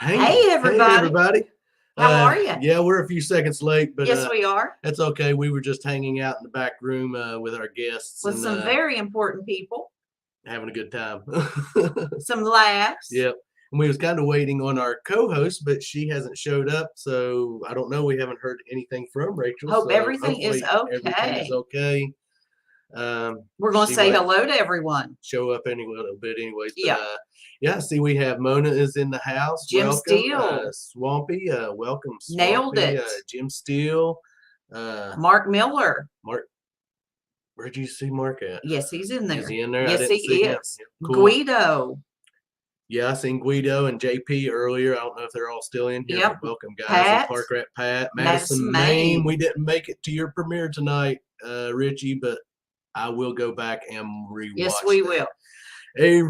Hey, everybody. How are you? Yeah, we're a few seconds late, but yes, we are. that's okay. We were just hanging out in the back room with our guests With some very important people. Having a good time. Some laughs. Yep. And we was kind of waiting on our co-host, but she hasn't showed up, so I don't know. We haven't heard anything from Rachel. Hope so everything is okay. Everything is okay. We're going to say hello to everyone. Show up anyway, a little bit anyways. Yeah. Yeah, see, we have Mona is in the house. Jim welcome. Steele. Swampy, welcome. Swampy. Nailed it. Jim Steele. Mark Miller. Mark, where'd you see Mark at? Yes, he's in there. Is he in there? Yes, he is. Cool. Guido. Yeah, I seen Guido and JP earlier. I don't know if they're all still in here. Yep. Welcome, guys. Pat. Park Rat Pat. Madison Maine. We didn't make it to your premiere tonight, Richie, but I will go back and rewatch. Yes, we will. Hey,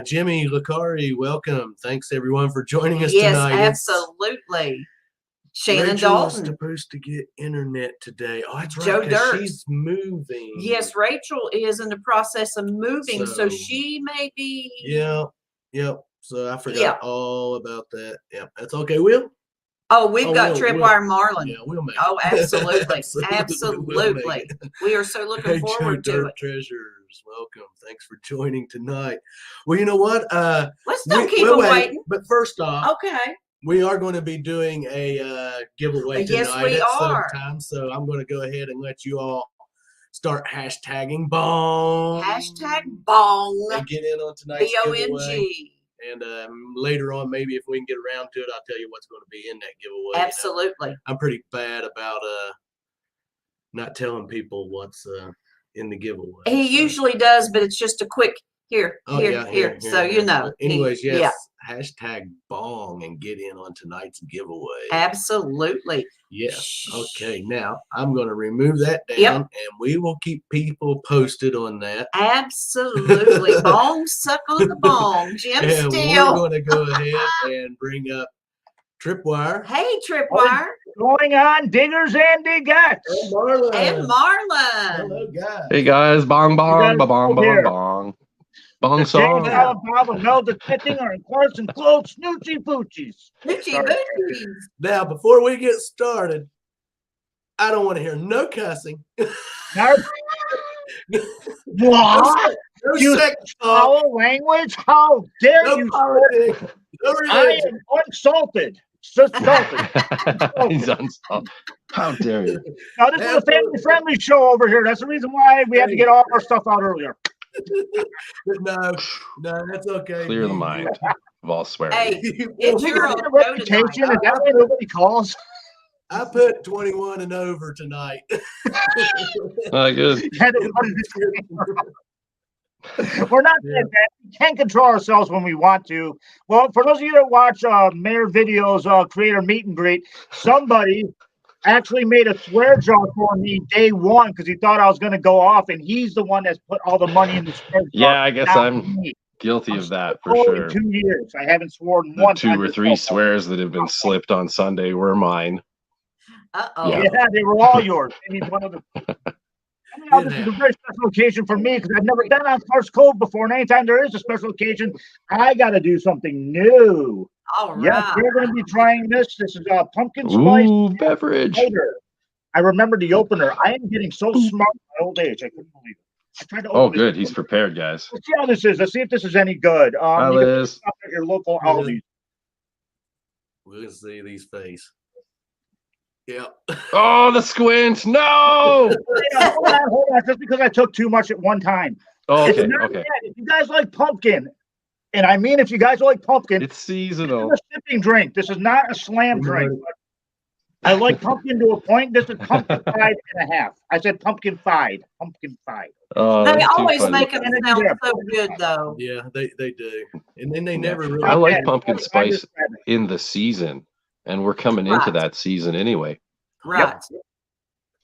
Jimmy Licari, welcome. Thanks, everyone, for joining us tonight. Yes, absolutely. Shannon Rachel Dalton. was supposed to get internet today. Oh, that's right. Joe Dirt. She's moving. Yes, Rachel is in the process of moving, so she may be. Yep. So I forgot all about that. Yep, that's okay. We've got Tripwire Marlin. Yeah, we'll make it. Oh, absolutely. Absolutely. We are so looking forward to it. Treasures, welcome. Thanks for joining tonight. Well, you know what? Let's don't keep them waiting. But first off, okay, we are going to be doing a giveaway tonight. Yes, we are. Sometime, so I'm going to go ahead and let you all start hashtagging bong. Hashtag bong. And get in on tonight's giveaway. B-O-N-G. And later on, maybe if we can get around to it, I'll tell you what's going to be in that giveaway. Absolutely. You know? I'm pretty bad about not telling people what's in the giveaway. He usually does, but it's just a quick here. So you know. But anyways, yes. Hashtag bong and get in on tonight's giveaway. Absolutely. Yes. Okay. Now I'm going to remove that down, and we will keep people posted on that. Absolutely. Bong, suck on the bong. Jim Steele. We're going to go ahead and bring up Tripwire. Hey, Tripwire. What's going on, diggers and diggats? And Marlon. Hello, guys. Hey, guys. Bong, bong, bong, bong, bong. Bong song. Melda Kitting are in course and clothes, snoochie poochies. Now, before we get started, I don't want to hear no cussing. What? No sex talk. Language? How dare no you? Politics. No I am unsalted. He's unsalted. How dare you? Now, this is a family-friendly show over here. That's the reason why we had to get all our stuff out earlier. No, that's okay. Clear the mind of all swearing. Hey, it's your reputation. Is that what nobody calls? I put 21 and over tonight. Good. We're not that bad. We can't control ourselves when we want to. Well, for those of you that watch Maer videos, creator meet and greet, somebody actually made a swear jar for me day one because he thought I was going to go off, and he's the one that's put all the money in the swear jar. Yeah, I guess I'm guilty of that for sure. 2 years. I haven't sworn one time. 2 or 3 swears that have been slipped on Sunday were mine. Uh-oh. Yeah, they were all yours. I mean, one of the. This is a very special occasion for me because I've never been on First Code before, and anytime there is a special occasion, I got to do something new. All right. Yeah, we're going to be trying this. This is a pumpkin spice beverage. I remember the opener. I am getting so smart in my old age. I couldn't believe it. I tried to open good. He's prepared, guys. Let's see how this is. Let's see if this is any good. Hi, you Liz. can at your local Aldi. We'll see these face. Yeah. Oh, the squint. No. Hold on. Just because I took too much at one time. Oh, okay. Bad. If you guys like pumpkin, and I mean if you gues like pumpkin, it's seasonal. This is a sipping drink. This is not a slam drink. I like pumpkin to a point. This is pumpkin 5.5. I said pumpkin 5. Pumpkin 5. Oh, they always make them sound so good, though. Yeah, they do. And then they never really. I like pumpkin spice in the season. And we're coming into that season anyway. Right.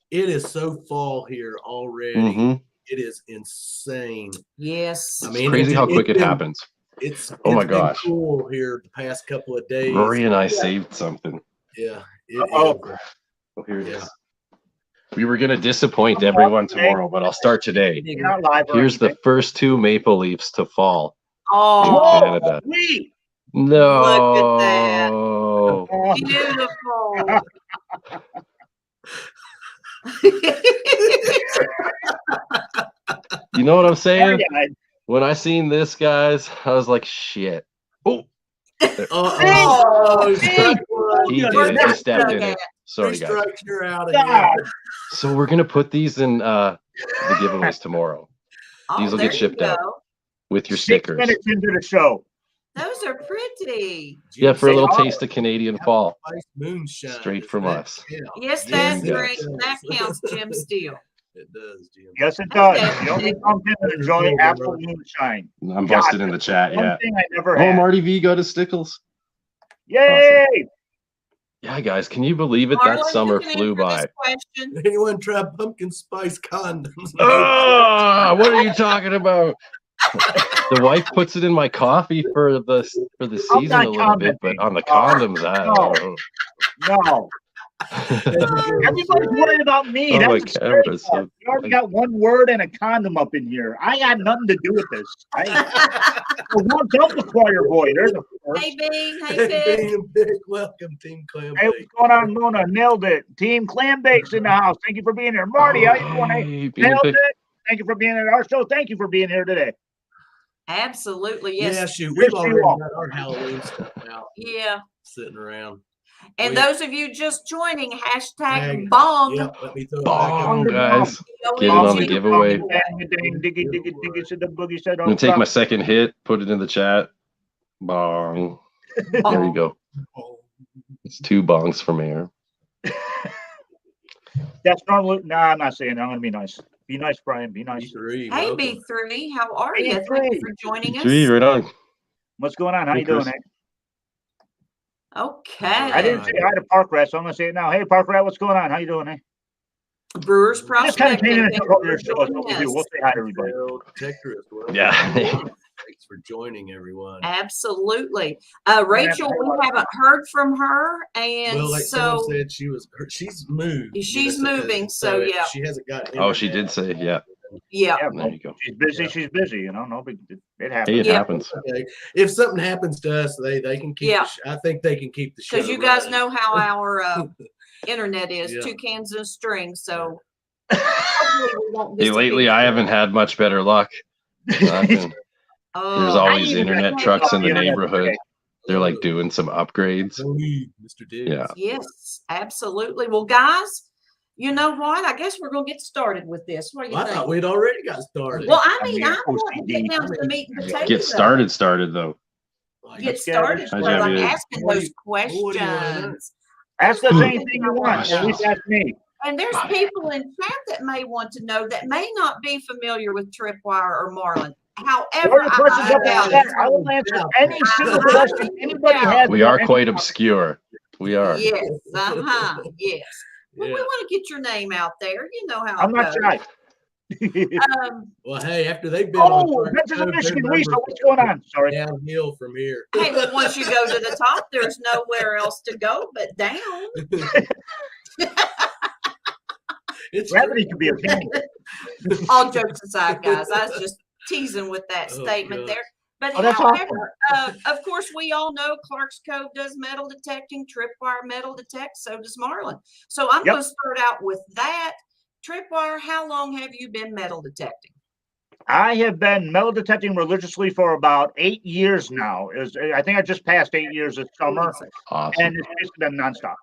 It is so fall here already. It is insane. Yes. I mean, it's crazy how quick it happens. It's my gosh. Cool here the past couple of days. Rory and I saved something. Yeah. Here it is. We were going to disappoint everyone tomorrow, but I'll start today. Here's the first 2 maple leaves to fall in Canada. No. Look at that. Beautiful. You know what I'm saying? When I seen this, guys, I was like, shit. Oh. He did it. He stepped in it. Sorry, guys. You're out of here. So we're going to put these in the giveaways tomorrow. These will get shipped out with your stickers. 6 minutes into the show. Those are pretty. Yeah, for a little taste of Canadian fall. Moonshine. Straight from us. Yes, that drink, that counts, Jim Steele. It does, Jim. Yes, it does. The only pumpkin that enjoy apple moonshine. I'm busted in the chat, yeah. One thing I never had. Marty V got his stickles. Yay! Awesome. Yeah, guys, can you believe it? That summer flew by. Anyone try pumpkin spice condoms? Oh, what are you talking about? The wife puts it in my coffee for the season a little bit, but on the condoms, I don't know. No. Everybody's worried about me. Oh, That's my camera. You already got one word and a condom up in here. I got nothing to do with this. What's up, the choir boy? There's a first. Hey, Bing. Hey, Big. Welcome, Team Clam Hey, what's going on, Mona? Nailed it. Team Clam Bake's in the house. Thank you for being here. Marty, how you doing? Hey, nailed it. Thank you for being at our show. Thank you for being here today. Absolutely, yes. Yeah, shoot. We've already got our Halloween stuff out. Yeah. Sitting around. And those of you just joining, hashtag bong. Yep, let me throw bong, it back guys. Get it on the giveaway. I'm going to take my second hit, put it in the chat. Bong. There you go. It's 2 bongs for Maer. That's normally, I'm not saying that. I'm going to be nice. Be nice, Brian. Be nice. B3, hey, B3, how are you? Thank you for joining us. B3, right on. What's going on? How you doing, Okay. I didn't say hi to Park Rat, so I'm going to say it now. Hey, Park Rat, what's going on? How you doing, Brewers Prospecting. We'll say hi to everybody. Yeah. Thanks for joining, everyone. Absolutely. Rachel, we haven't heard from her, and well, like so said, she's moved. She's moving, so yeah. She hasn't got. Oh, she did say, yeah. Yeah. There you go. She's busy. She's busy. You know, no big. It happens. Hey, it happens. Okay. If something happens to us, they can keep. Yeah. I think they can keep the show. Because you guys know how our internet is, 2 cans and a string. So. Hey, lately I haven't had much better luck. There's always internet trucks in the neighborhood. They're like doing some upgrades. Mr. Diggs. Yeah. Yes, absolutely. Well, guys, you know what? I guess we're gonna get started with this. What do you think? I thought we'd already got started. Well, I mean, I'm going to get down to the meat and potatoes. Get started though. Get started. Well, I'm asking those questions. Ask us anything you want. At least ask me. And there's people in chat that may want to know that may not be familiar with Tripwire or Marlin. However, I will answer any single question anybody has. We are quite obscure. We are. Yes. Yes. Well, we want to get your name out there. You know how I'm not shy. Well, hey, after they've been on Mentions of Michigan, Lisa, what's going on? Sorry. Downhill from here. Hey, but once you go to the top, there's nowhere else to go but down. Gravity could be a pain. All jokes aside, guys, I was just teasing with that statement there. But however, of course, we all know Clark's Cove does metal detecting, Tripwire metal detects, so does Marlin. So I'm going to start out with that. Tripwire, how long have you been metal detecting? I have been metal detecting religiously for about 8 years now. I think I just passed 8 years this summer. Awesome. And it's basically been nonstop.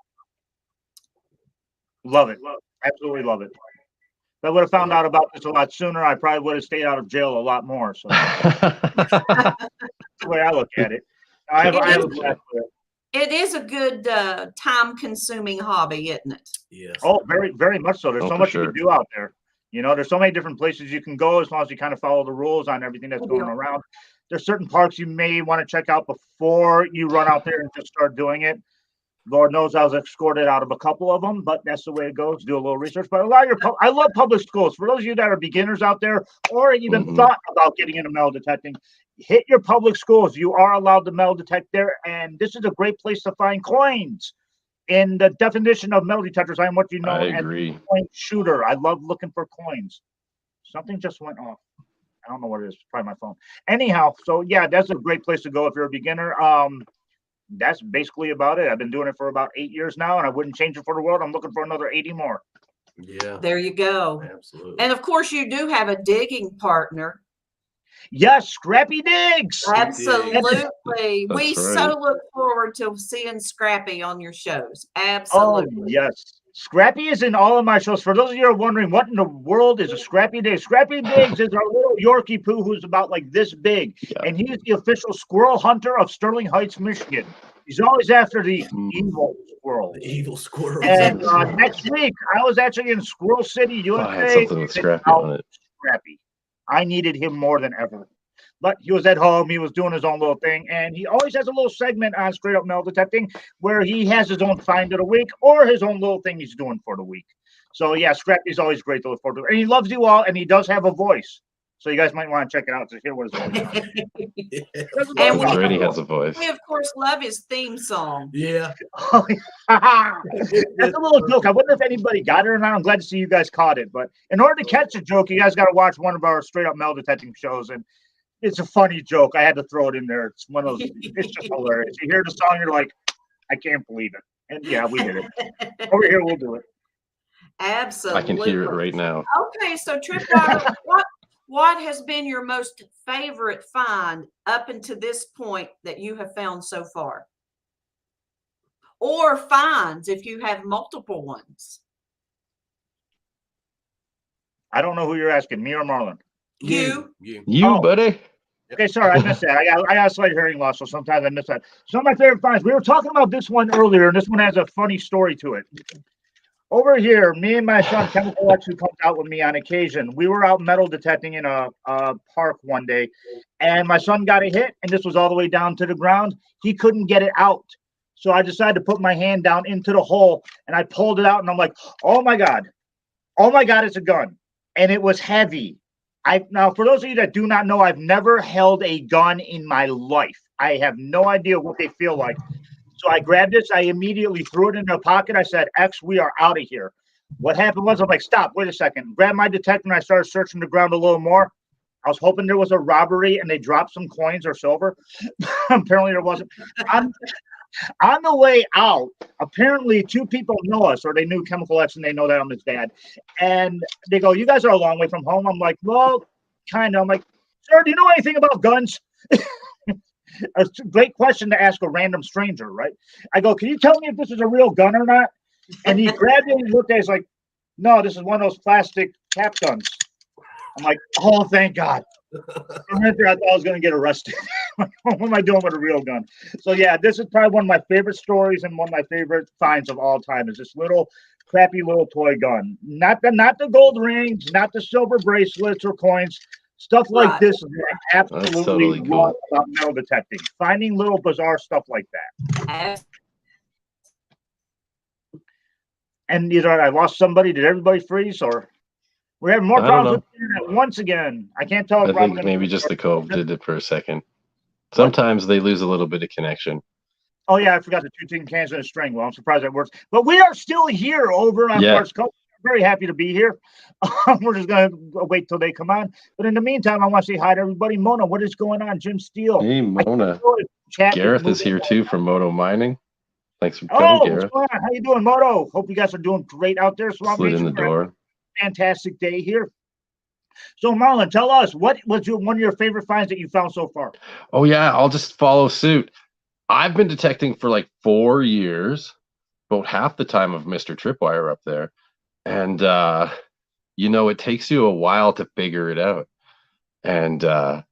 Love it. Absolutely love it. If I would have found out about this a lot sooner, I probably would have stayed out of jail a lot more. So that's the way I look at it. I have a blast with it. It is a good time-consuming hobby, isn't it? Yes. Oh, very, very much so. There's so much you can do out there. You know, there's so many different places you can go as long as you kind of follow the rules on everything that's going around. There's certain parks you may want to check out before you run out there and just start doing it. Lord knows I was escorted out of a couple of them, but that's the way it goes. Do a little research. But I love public schools. For those of you that are beginners out there or even thought about getting into metal detecting, hit your public schools. You are allowed to metal detect there, and this is a great place to find coins. In the definition of metal detectors, I'm what you know as a coin shooter. I love looking for coins. Something just went off. I don't know what it is. It's probably my phone. Anyhow, so yeah, that's a great place to go if you're a beginner. that's basically about it. I've been doing it for about 8 years now, and I wouldn't change it for the world. I'm looking for another 80 more. Yeah. There you go. Absolutely. And of course, you do have a digging partner. Yes, Scrappy Diggs. Absolutely. We right. so look forward to seeing Scrappy on your shows. Oh, Absolutely. yes. Scrappy is in all of my shows. For those of you who are wondering, what in the world is a Scrappy Diggs? Scrappy Diggs is our little Yorkie poo who's about like this big. Yeah. And he is the official squirrel hunter of Sterling Heights, Michigan. He's always after the evil squirrel. The evil squirrel. And next week, I was actually in Squirrel City, USA. I had something with Scrappy on it. Scrappy. I needed him more than ever. But he was at home. He was doing his own little thing. And he always has a little segment on Straight Up Metal Detecting where he has his own find of the week or his own little thing he's doing for the week. So, yeah, Scrappy's always great to look forward to. And he loves you all, and he does have a voice. So you guys might want to check it out to hear what his voice is. And That's right, he has a voice. we, of course, love his theme song. Yeah. That's a little joke. I wonder if anybody got it or not. I'm glad to see you guys caught it. But in order to catch a joke, you guys got to watch one of our Straight Up Metal Detecting shows. And it's a funny joke. I had to throw it in there. It's one of those. It's just hilarious. You hear the song, you're like, I can't believe it. And yeah, we did it. Over here, we'll do it. Absolutely. I can hear it right now. Okay, so Tripwire, what has been your most favorite find up until this point that you have found so far? Or finds if you have multiple ones? I don't know who you're asking, me or Marlon. You, buddy. Okay, sorry, I missed that. I got a slight hearing loss, so sometimes I miss that. Some of my favorite finds. We were talking about this one earlier, and this one has a funny story to it. Over here, me and my son Chemical X, who comes out with me on occasion, we were out metal detecting in a park one day, and my son got a hit, and this was all the way down to the ground. He couldn't get it out. So I decided to put my hand down into the hole, and I pulled it out, and I'm like, oh my God, it's a gun. And it was heavy. Now, for those of you that do not know, I've never held a gun in my life. I have no idea what they feel like. So I grabbed this. I immediately threw it in a pocket. I said, X, we are out of here. What happened was I'm like, stop, wait a second. Grabbed my detector and I started searching the ground a little more. I was hoping there was a robbery and they dropped some coins or silver. Apparently there wasn't. On the way out, apparently two people know us, or they knew Chemical X and they know that I'm his dad. And they go, you guys are a long way from home. I'm like, well, kind of. I'm like, sir, do you know anything about guns? A great question to ask a random stranger, right? I go, can you tell me if this is a real gun or not? And he grabbed it and looked at it. He's like, no, this is one of those plastic cap guns. I'm like, oh, thank God. Right there, I thought I was going to get arrested. What am I doing with a real gun? So, yeah, this is probably one of my favorite stories and one of my favorite finds of all time is this little crappy little toy gun. Not the gold rings, not the silver bracelets or coins. Stuff like this is what I absolutely totally cool. love about metal detecting. Finding little bizarre stuff like that. And either I lost somebody, did everybody freeze, or we're having more problems with the internet once again. I can't tell. I think maybe just the cove did it for a second. Sometimes they lose a little bit of connection. Oh, yeah, I forgot the 2 tin cans and a string. Well, I'm surprised that works. But we are still here over on Clark's Cove. Very happy to be here. We're just going to wait till they come on. But in the meantime, I want to say hi to everybody. Mona, what is going on? Jim Steele. Hey, Mona. Gareth is here, too, from Moto Mining. Thanks for coming, Gareth. What's going on? How you doing, Moto? Hope you guys are doing great out there. Slid in the door. Fantastic day here. So, Marlon, tell us, what was one of your favorite finds that you found so far? Oh, yeah, I'll just follow suit. I've been detecting for like 4 years, about half the time of Mr. Tripwire up there. And, you know, it takes you a while to figure it out. And at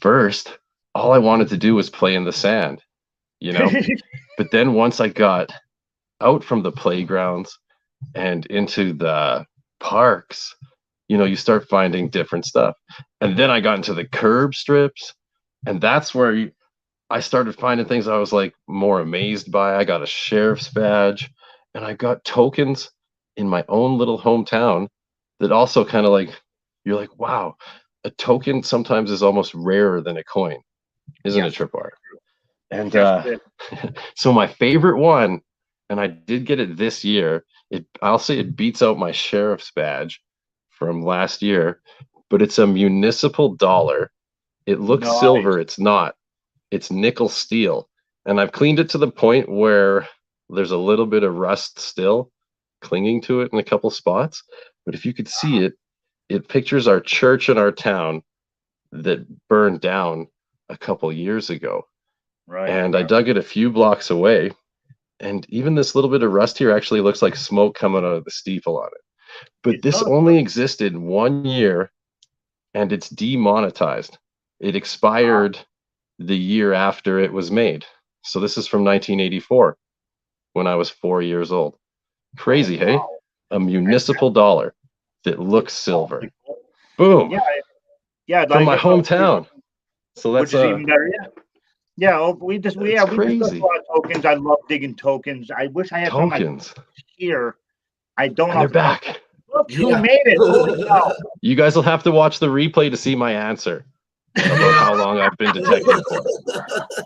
first, all I wanted to do was play in the sand, you know. But then once I got out from the playgrounds and into the parks, you know, you start finding different stuff. And then I got into the curb strips, and that's where I started finding things I was like more amazed by. I got a sheriff's badge, and I got tokens in my own little hometown that also kind of like, you're like, wow, a token sometimes is almost rarer than a coin, isn't it, Tripwire? And so my favorite one, and I did get it this year, I'll say it beats out my sheriff's badge from last year, but it's a Municipal Dollar. It looks silver. It's not. It's nickel steel. and I've cleaned it to the point where there's a little bit of rust still clinging to it in a couple spots. But if you could see it, it pictures our church in our town that burned down a couple years ago. Right. And I dug it a few blocks away, and even this little bit of rust here actually looks like smoke coming out of the steeple on it. But this only existed 1 year, and it's demonetized. It expired the year after it was made. So this is from 1984, when I was 4 years old. Crazy, hey? A municipal dollar that looks silver. Boom. Yeah. From my hometown. So that's which is even better. Yeah. We discussed a lot of tokens. I love digging tokens. I wish I had tokens here. I don't know. They're back. Look who made it. Holy cow. You guys will have to watch the replay to see my answer about how long I've been detecting for.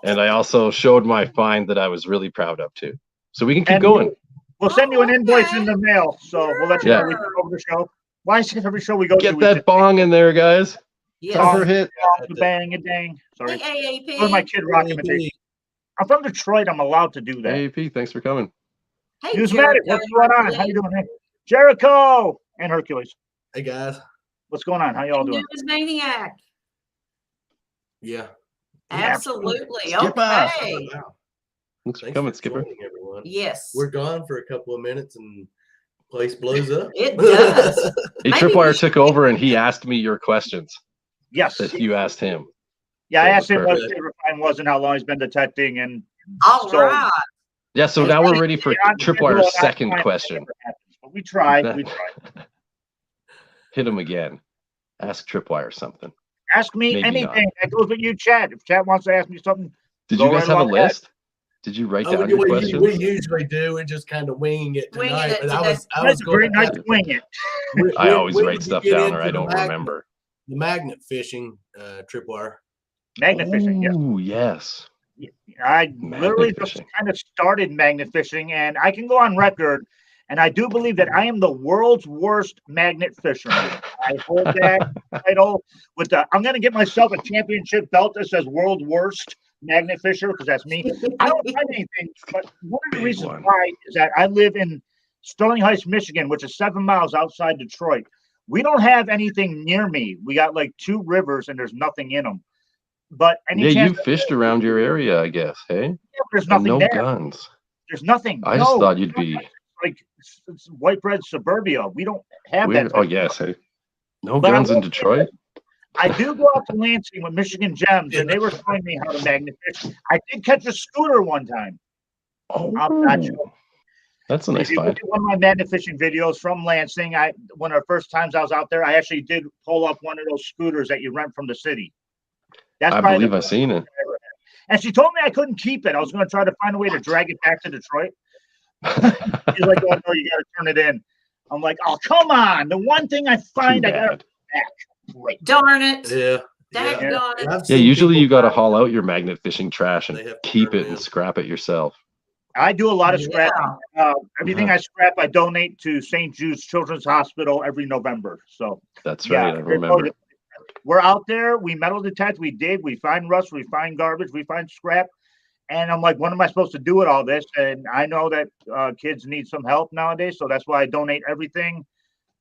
And I also showed my find that I was really proud of too. So we can keep going. We'll send you an invoice in the mail. So we'll let you know we can over the show. Why is it every show we go Get that bong in there, guys. Yes. Hit. Bang a dang. Sorry. Hey, AAP. With my Kid Rock imitation. I'm from Detroit. I'm allowed to do that. AAP, thanks for coming. Hey, Newsmatic, what's going on? How you doing? Hey? Jericho and Hercules. Hey guys. What's going on? How y'all doing? Maniac. Yeah. Absolutely. Skipper. Okay. Thanks for coming, Skipper. Everyone. Yes. We're gone for a couple of minutes and place blows up. It does. Hey, Tripwire took over and he asked me your questions. Yes. That you asked him. Yeah, I asked him what his favorite find was and how long he's been detecting. And all right. Yeah, so now we're ready for Tripwire's second question. We tried. Hit him again. Ask Tripwire something. Ask me Maybe anything. not. That goes with you, Chat. If Chat wants to ask me something, did you guys have a list? Did you write down your questions? We usually do. We're just kind of winging it tonight. But I was going to wing it. I always write stuff down, or I don't remember. The magnet fishing, Tripwire. Magnet fishing, yeah. Ooh, yes. I literally just kind of started magnet fishing, and I can go on record, and I do believe that I am the world's worst magnet fisherman. I hold that title with the. I'm going to get myself a championship belt that says world worst magnet fisher because that's me. I don't find anything, but one of the reasons why is that I live in Sterling Heights, Michigan, which is 7 miles outside Detroit. We don't have anything near me. We got like 2 rivers, and there's nothing in them. But you fished around your area, I guess. Hey, there's nothing there. No guns. There's nothing. I just thought you'd be like it's white bread suburbia. We don't have that. Oh yes, hey, no guns in Detroit. I do go out to Lansing with Michigan Gems, and they were showing me how to magnet fish. I did catch a scooter one time. Oh, that's a nice find. One of my magnet fishing videos from Lansing. One of the first times I was out there, I actually did pull up one of those scooters that you rent from the city. I believe I've seen it. And she told me I couldn't keep it. I was going to try to find a way to drag it back to Detroit. She's like, "Oh no, you got to turn it in." I'm like, "Oh come on! The one thing I find, I got to back." Great. Darn it! Yeah. Yeah. Usually, you got to haul out your magnet fishing trash and keep it and scrap it yourself. I do a lot of scrapping. Everything I scrap, I donate to St. Jude's Children's Hospital every November. So that's right. I remember. We're out there, we metal detect, we dig, we find rust, we find garbage, we find scrap. And I'm like, what am I supposed to do with all this? And I know that kids need some help nowadays. So that's why I donate everything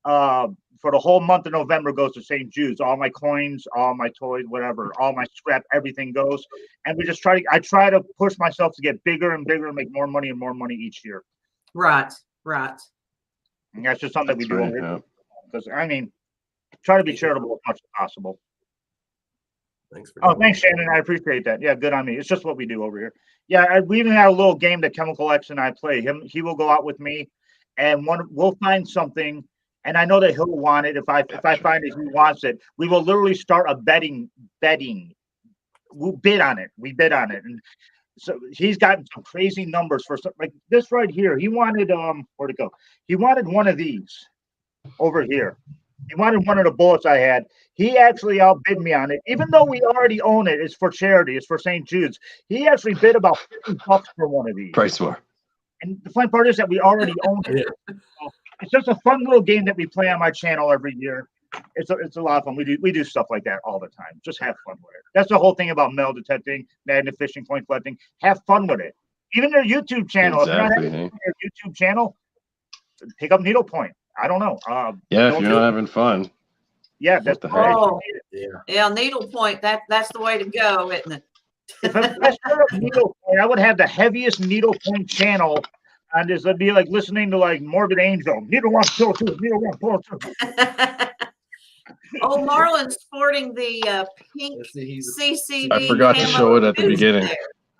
for the whole month of November goes to St. Jude's. All my coins, all my toys, whatever, all my scrap, everything goes. And we just I try to push myself to get bigger and bigger and make more money each year. Right. And that's just something that we do over here. Because, I mean, try to be charitable as much as possible. Thanks thanks, Shannon. I appreciate that. Yeah, good on me. It's just what we do over here. Yeah, we even have a little game that Chemical X and I play. He will go out with me, and we'll find something, and I know that he'll want it. If I find that he wants it, we will literally start a betting. We'll bid on it. We bid on it, and so he's gotten some crazy numbers for some, like this right here. He wanted where'd it go? He wanted one of these over here. He wanted one of the bullets I had. He actually outbid me on it, even though we already own it. It's for charity. It's for St. Jude's. He actually bid about $50 for one of these. Price war. And the funny part is that we already own it. So it's just a fun little game that we play on my channel every year. it's a lot of fun. We do stuff like that all the time. Just have fun with it. That's the whole thing about metal detecting, magnet fishing, coin collecting. Have fun with it. Even their YouTube channel. Exactly, if you're not having your YouTube channel, pick up needlepoint. I don't know. Yeah, if you're not having fun. Yeah, that's the heck? Yeah, needlepoint. That's the way to go, isn't it? If I started up needlepoint, I would have the heaviest needlepoint channel, and it'd be like listening to like Morbid Angel. Needle 1, 2, 2, needle 1, 4, 2. Oh, Marlon's sporting the pink CCD. I forgot to show it at the beginning.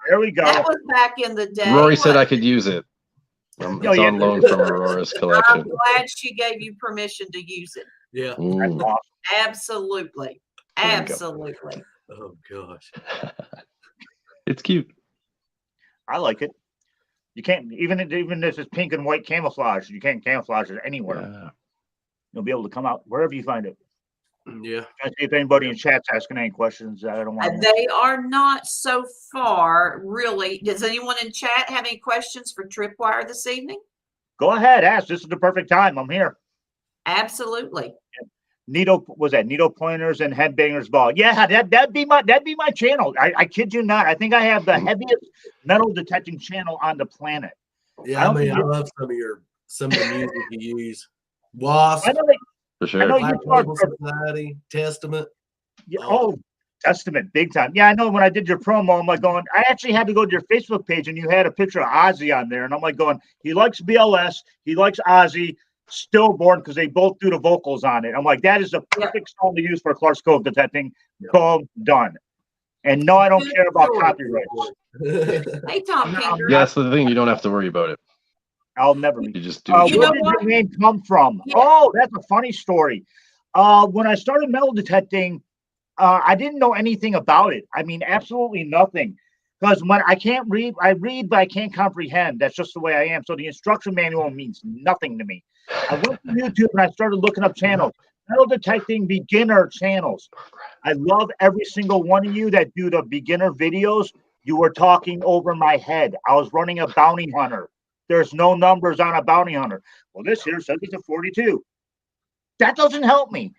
There we go. That was back in the day. Rory said I could use it. It's on loan from Aurora's collection. I'm glad she gave you permission to use it. Yeah. That's awesome. Absolutely. Absolutely. Oh gosh. It's cute. I like it. You can't even if it's pink and white camouflage, you can't camouflage it anywhere. Yeah. You'll be able to come out wherever you find it. Yeah. I see if anybody in chat's asking any questions. I don't want. They are not so far, really. Does anyone in chat have any questions for Tripwire this evening? Go ahead, ask. This is the perfect time. I'm here. Absolutely. Needle pointers and headbangers ball. Yeah, that'd be my channel. I kid you not. I think I have the heaviest metal detecting channel on the planet. Yeah, I love some of the music you use. Wasp. For sure. I know Black you are Label Society, Testament. Yeah, Testament, big time. Yeah, I know when I did your promo, I'm like going, I actually had to go to your Facebook page and you had a picture of Ozzy on there. And I'm like going, he likes BLS, he likes Ozzy, Stillborn, because they both do the vocals on it. I'm like, that is a perfect song to use for Clark's Cove detecting. Boom, done. And no, I don't care about copyrights. Hey, Tom Pinder. Yeah, that's the thing. You don't have to worry about it. I'll never. You just do. Where did your name come from? Yeah. Oh, that's a funny story. When I started metal detecting, I didn't know anything about it. I mean, absolutely nothing. Because when I can't read, I read, but I can't comprehend. That's just the way I am. So the instruction manual means nothing to me. I went to YouTube and I started looking up channels, metal detecting beginner channels. I love every single one of you that do the beginner videos. You were talking over my head. I was running a bounty hunter. There's no numbers on a bounty hunter. Well, this here says it's a 42. That doesn't help me.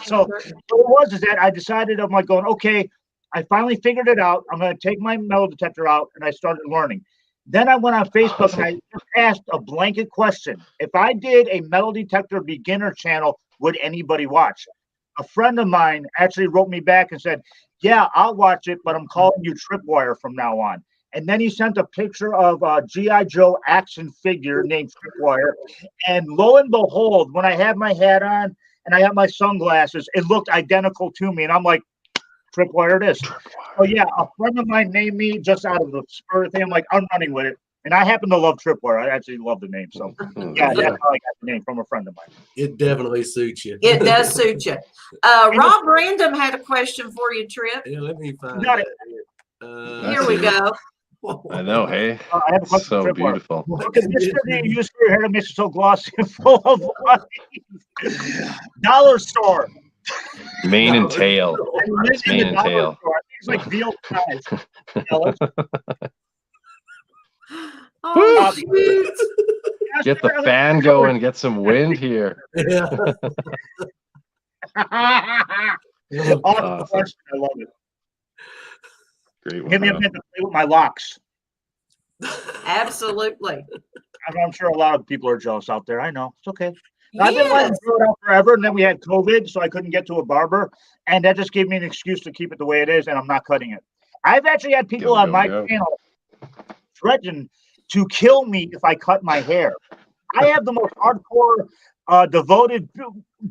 So what it was is that I decided, I'm like going, okay, I finally figured it out. I'm going to take my metal detector out, and I started learning. Then I went on Facebook and I just asked a blanket question. If I did a metal detector beginner channel, would anybody watch? A friend of mine actually wrote me back and said, yeah, I'll watch it, but I'm calling you Tripwire from now on. And then he sent a picture of a G.I. Joe action figure named Tripwire. And lo and behold, when I had my hat on and I had my sunglasses, it looked identical to me. And I'm like, Tripwire it is. Oh, yeah, a friend of mine named me just out of the spur thing. I'm like, I'm running with it. And I happen to love Tripwire. I actually love the name. So, yeah, that's how I got the name from a friend of mine. It definitely suits you. It does suit you. Rob Random had a question for you, Trip. Yeah, let me find it. Here we go. I know, hey? I have a question so for beautiful. What conditioner do you use for your hair to make it so glossy and full of life? Dollar store. Mane and tail. It's mane and tail. It's like veal pies. Oh, get the fan going, get some wind here. Yeah. Awesome question. I love it. Great one. Give me a minute to play with my locks. Absolutely. I'm sure a lot of people are jealous out there. I know. It's okay. I've been wanting to grow it out forever, and then we had COVID, so I couldn't get to a barber, and that just gave me an excuse to keep it the way it is, and I'm not cutting it. I've actually had people on my channel threaten to kill me if I cut my hair. I have the most hardcore, devoted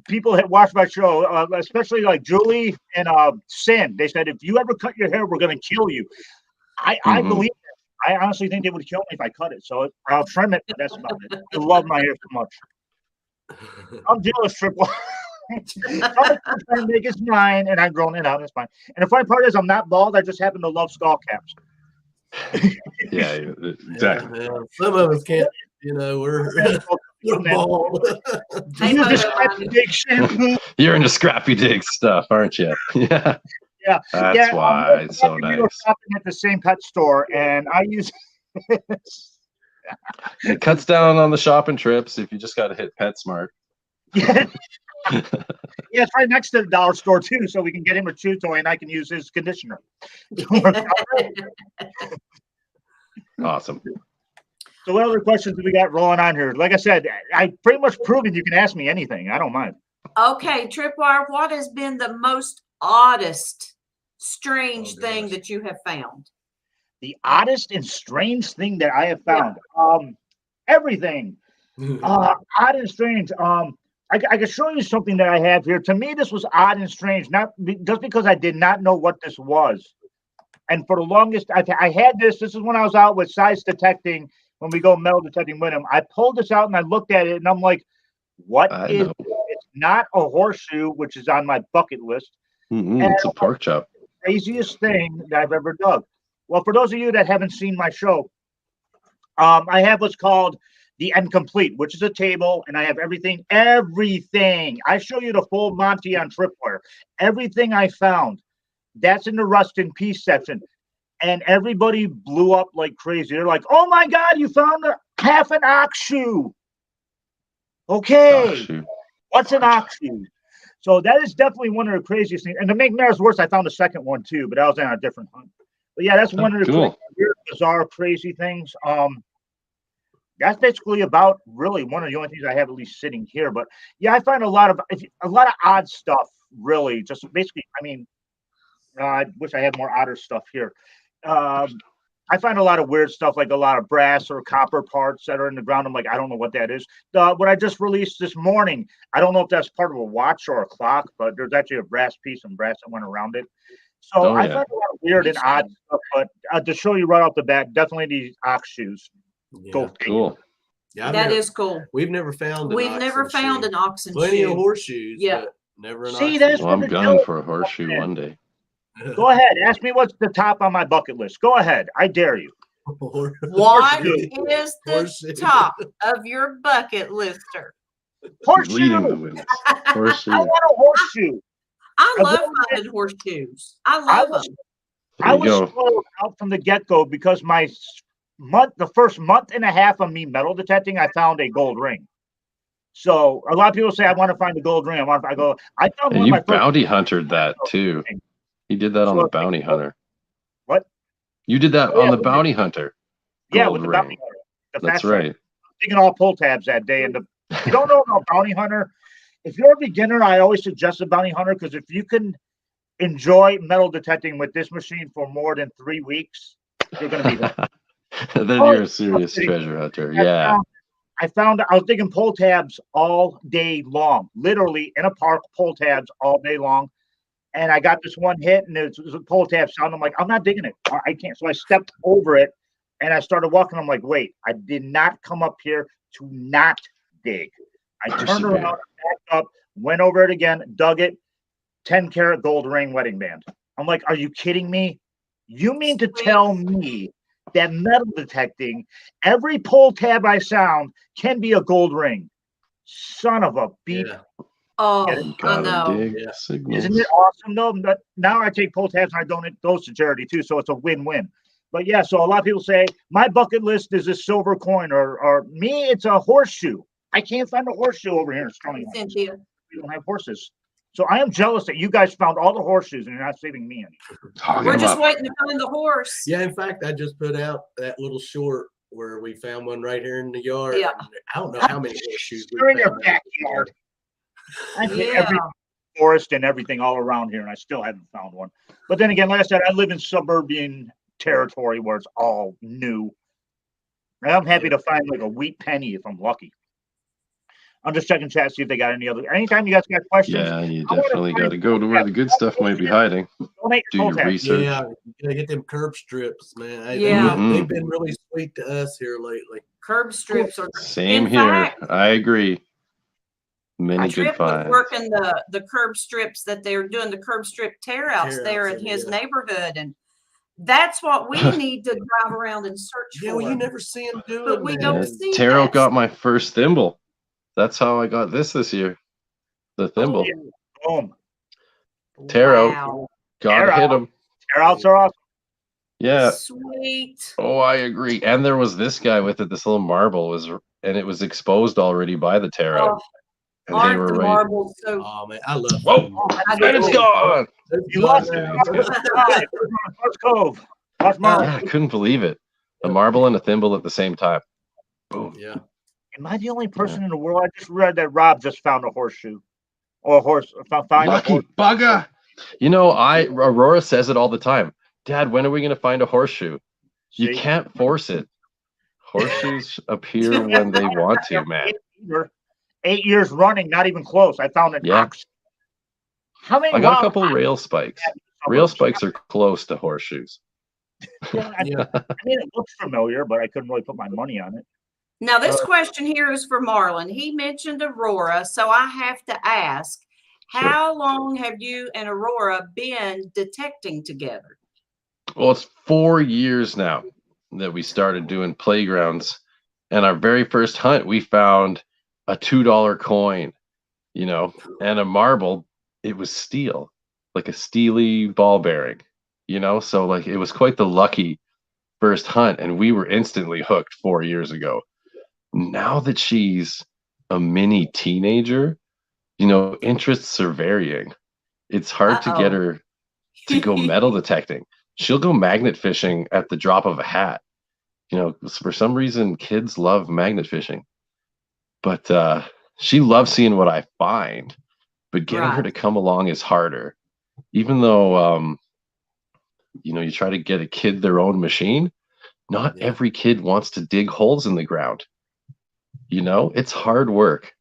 people that watch my show, especially like Julie and Sin. They said, if you ever cut your hair, we're going to kill you. I believe it. I honestly think they would kill me if I cut it. So I'll trim it, but that's about it. I love my hair so much. I'm jealous, Triple. It's mine, and I've grown it out. It's fine. And the funny part is, I'm not bald. I just happen to love skull caps. Yeah, exactly. Yeah. Some of us can't. You know, we're bald. You're into scrappy dig stuff, aren't you? Yeah. Yeah. That's why it's so nice. Shopping at the same pet store, and I use. It cuts down on the shopping trips if you just got to hit PetSmart. Yeah. Yeah, it's right next to the dollar store too, so we can get him a chew toy and I can use his conditioner. Awesome. So what other questions do we got rolling on here? Like I said, I pretty much proven you can ask me anything. I don't mind. Okay, Tripwire, what has been the most oddest, strange thing that you have found? The oddest and strange thing that I have found. Everything. Odd and strange. I can show you something that I have here. To me, this was odd and strange, just because I did not know what this was. And for the longest, I had this. This is when I was out with size detecting, when we go metal detecting with him. I pulled this out and I looked at it and I'm like, what is it? It's not a horseshoe, which is on my bucket list. It's a pork chop. Craziest thing that I've ever dug. Well, for those of you that haven't seen my show, I have what's called the Incomplete, which is a table, and I have everything. I show you the full Monty on Tripwire. Everything I found, that's in the rust in peace section. And everybody blew up like crazy. They're like, oh my God, you found half an ox shoe. Okay. What's an ox shoe? So that is definitely one of the craziest things. And to make matters worse, I found a second one too, but I was on a different hunt. But yeah, that's one of the weird, bizarre, crazy things. That's basically about really one of the only things I have at least sitting here. But yeah, I find a lot of odd stuff. Really, just basically, I mean, I wish I had more odder stuff here. I find a lot of weird stuff, like a lot of brass or copper parts that are in the ground. I'm like, I don't know what that is. What I just released this morning, I don't know if that's part of a watch or a clock, but there's actually a brass piece and brass that went around it. So I find a lot of weird and odd stuff, but to show you right off the bat, definitely these ox shoes. Yeah, cool. Yeah, that is cool. We've never found an oxen Plenty shoe. of horseshoes, Yeah. but never an See, oxen that's shoe. Well, I'm gunning for a horseshoe one day. Go ahead. Ask me what's the top on my bucket list. Go ahead. I dare you. What is the top of your bucket lister? Horseshoe. Leading the witness. Horseshoe. I want a horseshoe. I love finding horseshoes. I love them. I was spoiled out from the get-go because the first month and a half of me metal detecting, I found a gold ring. So a lot of people say I want to find a gold ring. I found one of my first bounty huntered that too. He did that on the bounty hunter. What? You did that on the bounty hunter. Yeah, with the bounty hunter. That's right. I was thinking all pull tabs that day. And if you don't know about bounty hunter, if you're a beginner, I always suggest a bounty hunter, because if you can enjoy metal detecting with this machine for more than 3 weeks, you're going to be there. Then you're a serious treasure hunter. Yeah. I was digging pull tabs all day long, literally in a park, pull tabs all day long. And I got this one hit, and it was a pull tab sound. I'm like, I'm not digging it. I can't. So I stepped over it, and I started walking. I'm like, wait, I did not come up here to not dig. I turned around, backed up, went over it again, dug it, 10-karat gold ring wedding band. I'm like, are you kidding me? You mean to tell me that metal detecting, every pull tab I sound can be a gold ring? Son of a beep. Yeah. Oh, I know. Isn't it awesome though? But now I take pull tabs and I donate those to charity too, so it's a win-win. But yeah, so a lot of people say my bucket list is a silver coin, or me, it's a horseshoe. I can't find a horseshoe over here in Stony. Cynthia. We don't have horses. So I am jealous that you guys found all the horseshoes and you're not saving me any. We're just waiting to find the horse. Yeah, in fact, I just put out that little short where we found one right here in the yard. Yeah. I don't know how many horseshoes You're in your backyard. I hit every forest and everything all around here, and I still haven't found one. But then again, like I said, I live in suburban territory where it's all new. And I'm happy to find like a wheat penny if I'm lucky. I'm just checking chat, see if they got any other. Anytime you guys got questions. Yeah, you definitely got to go to where the good stuff might be hiding. Do your research. Yeah, you gotta get them curb strips, man. They've been really sweet to us here lately. Curb strips are same here. I agree. Many good finds. Working the curb strips that they're doing, the curb strip tear outs there in his neighborhood, and that's what we need to drive around and search for. Yeah, well, you never see them doing but we don't see Taro got my first thimble. That's how I got this year. The thimble. Boom. Taro. Gotta hit him. Tear outs are awesome. Yeah. Sweet. Oh, I agree. And there was this guy with it, this little marble and it was exposed already by the Taro. and they Aren't were the right. marbles so? Oh man, I love. Whoa, I and it's do. gone. You lost it. First cove. Lost marble. Yeah, I couldn't believe it. A marble and a thimble at the same time. Boom. Yeah. Am I the only person in the world? I just read that Rob just found a horseshoe. Or a horse. Lucky bugger. You know, Aurora says it all the time. Dad, when are we going to find a horseshoe? You can't force it. Horseshoes appear when they want to, man. 8 years running, not even close. I found an ox. How many? I got a couple of rail spikes. Rail spikes are close to horseshoes. Yeah, I mean, it looks familiar, but I couldn't really put my money on it. Now, this question here is for Marlon. He mentioned Aurora, so I have to ask, how long have you and Aurora been detecting together? Well, it's 4 years now that we started doing playgrounds. And our very first hunt, we found a $2 coin, you know, and a marble. It was steel, like a steely ball bearing, you know. So like it was quite the lucky first hunt, and we were instantly hooked 4 years ago. Now that she's a mini teenager, you know, interests are varying. It's hard to get her to go metal detecting. She'll go magnet fishing at the drop of a hat. You know, for some reason, kids love magnet fishing. But she loves seeing what I find. But getting her to come along is harder. Even though, you know, you try to get a kid their own machine, not every kid wants to dig holes in the ground. You know, it's hard work.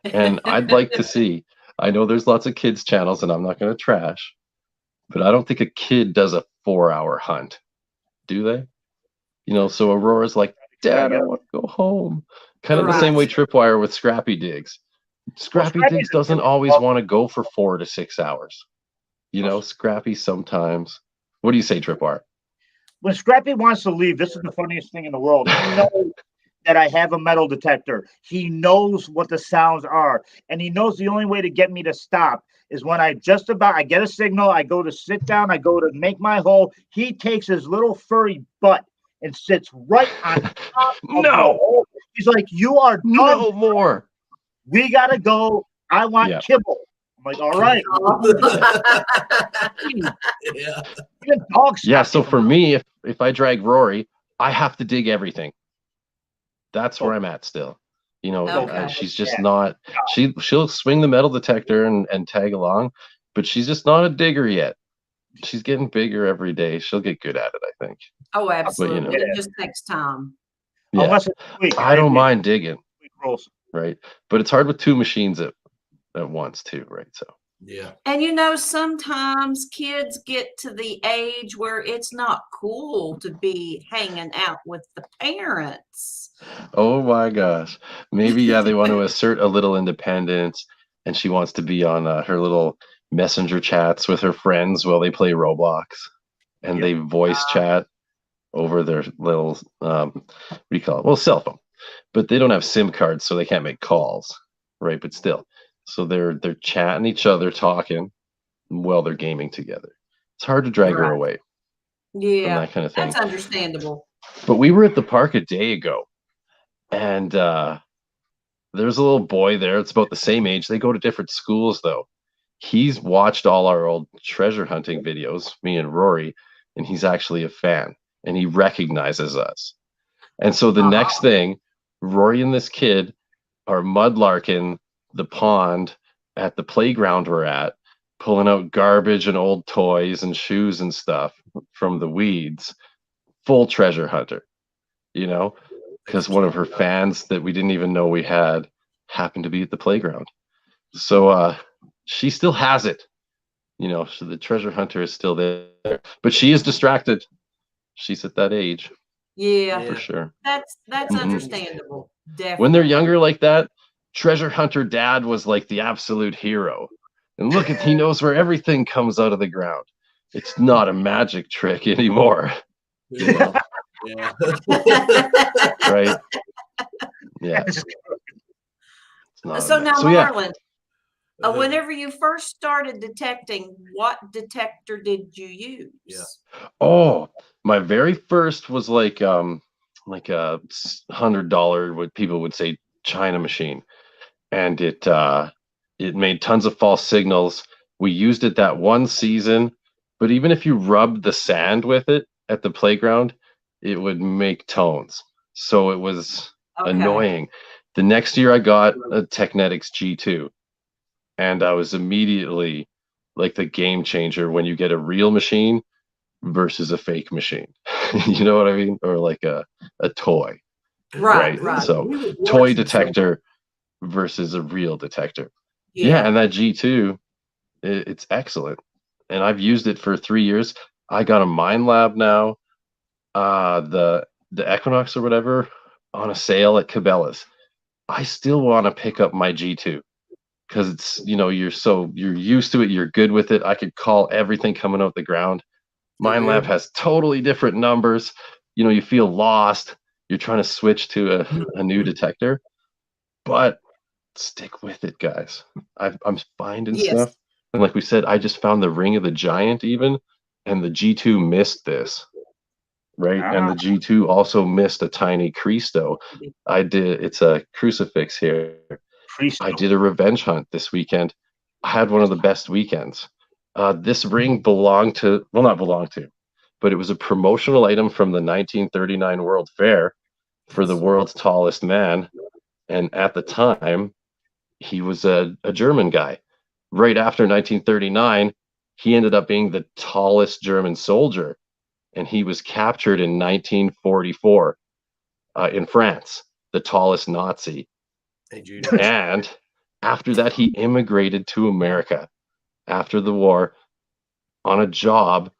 And I'd like to see, I know there's lots of kids channels and I'm not going to trash, but I don't think a kid does a 4-hour hunt. Do they? You know, so Aurora's like, Dad, I want to go home. Kind of the same way Tripwire with Scrappy Digs. Scrappy Digs doesn't always want to go for 4 to 6 hours. You know, Scrappy sometimes. What do you say, Tripwire? When Scrappy wants to leave, this is the funniest thing in the world. He knows that I have a metal detector. He knows what the sounds are. And he knows the only way to get me to stop is when I get a signal, I go to sit down, I go to make my hole. He takes his little furry butt and sits right on top of the hole. He's like, you are done. No more. We got to go. I want kibble. I'm like, all right. Even dogs. Yeah, so for me, if I drag Rory, I have to dig everything. That's where I'm at still. You know, she's just not, she'll swing the metal detector and tag along, but she's just not a digger yet. She's getting bigger every day. She'll get good at it, I think. Oh, absolutely. But, you know, it just takes time. Yeah. I don't mind digging. Right. But it's hard with 2 machines at once too, right? So yeah. And you know, sometimes kids get to the age where it's not cool to be hanging out with the parents. Oh my gosh. Maybe they want to assert a little independence, and she wants to be on her little messenger chats with her friends while they play Roblox, and they voice chat over their little what do you call it? Well, cell phone. But they don't have SIM cards, so they can't make calls, right? But still, so they're chatting each other, talking while they're gaming together. It's hard to drag her away. Yeah, from that kind of thing. That's understandable. But we were at the park a day ago, and there's a little boy there. It's about the same age. They go to different schools, though. He's watched all our old treasure hunting videos, me and Rory, and he's actually a fan, and he recognizes us. And so the next thing, Rory and this kid are mudlarking the pond at the playground we're at, pulling out garbage and old toys and shoes and stuff from the weeds. Full treasure hunter, you know, because one of her fans that we didn't even know we had happened to be at the playground. So she still has it, you know, so the treasure hunter is still there, but she is distracted. She's at that age. Yeah, for sure. That's understandable. Definitely. When they're younger like that, treasure hunter dad was like the absolute hero. And look at, he knows where everything comes out of the ground. It's not a magic trick anymore. Yeah. Right. Yeah. So now, Marlon, whenever you first started detecting, what detector did you use? Yeah. Oh, my very first was like a $100, what people would say, China machine, and it It made tons of false signals. We used it that one season, but even if you rubbed the sand with it at the playground, it would make tones. So it was annoying. The next year I got a Technetics G2, and I was immediately like the game changer when you get a real machine versus a fake machine. You know what I mean? Or like a toy. Right. So toy detector versus a real detector. Yeah, and that G2, it's excellent. And I've used it for 3 years. I got a Mind Lab now, the Equinox or whatever, on a sale at Cabela's. I still want to pick up my G2 because it's, you're used to it, you're good with it. I could call everything coming out the ground. Mind Lab has totally different numbers. You feel lost. You're trying to switch to a new detector, but stick with it, guys. I'm finding stuff. And like we said, I just found the Ring of the Giant even, and the G2 missed this, right? And the G2 also missed a tiny Cristo. It's a crucifix here. I did a revenge hunt this weekend. I had one of the best weekends. This ring not belonged to, but it was a promotional item from the 1939 World Fair for the world's tallest man. And at the time, he was a German guy. Right after 1939, he ended up being the tallest German soldier, and he was captured in 1944 in France, the tallest Nazi. And after that, he immigrated to America after the war on a job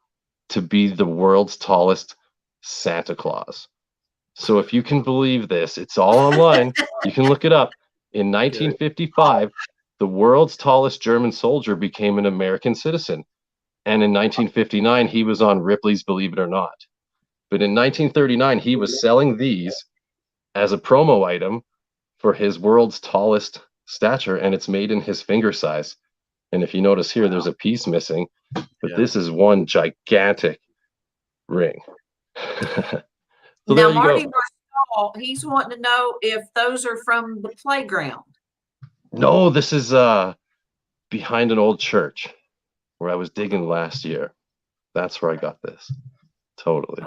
to be the world's tallest Santa Claus. So if you can believe this, it's all online. You can look it up. In 1955, the world's tallest German soldier became an American citizen. And in 1959, he was on Ripley's Believe It or Not. But in 1939, he was selling these as a promo item for his world's tallest stature, and it's made in his finger size. And if you notice here, there's a piece missing, but this is one gigantic ring. So now, Marty Marshall, he's wanting to know if those are from the playground. No, this is behind an old church where I was digging last year. That's where I got this. Totally.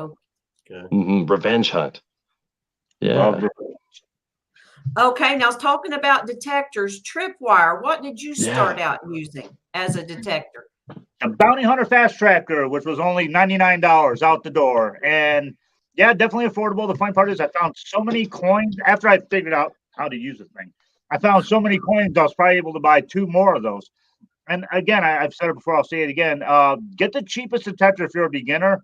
Okay. Revenge hunt. Yeah. Okay, now talking about detectors, tripwire, what did you start out using as a detector? A Bounty Hunter Fast Tracker, which was only $99 out the door. And yeah, definitely affordable. The funny part is I found so many coins after I figured out how to use the thing. I found so many coins, I was probably able to buy 2 more of those. And again, I've said it before, I'll say it again. Get the cheapest detector if you're a beginner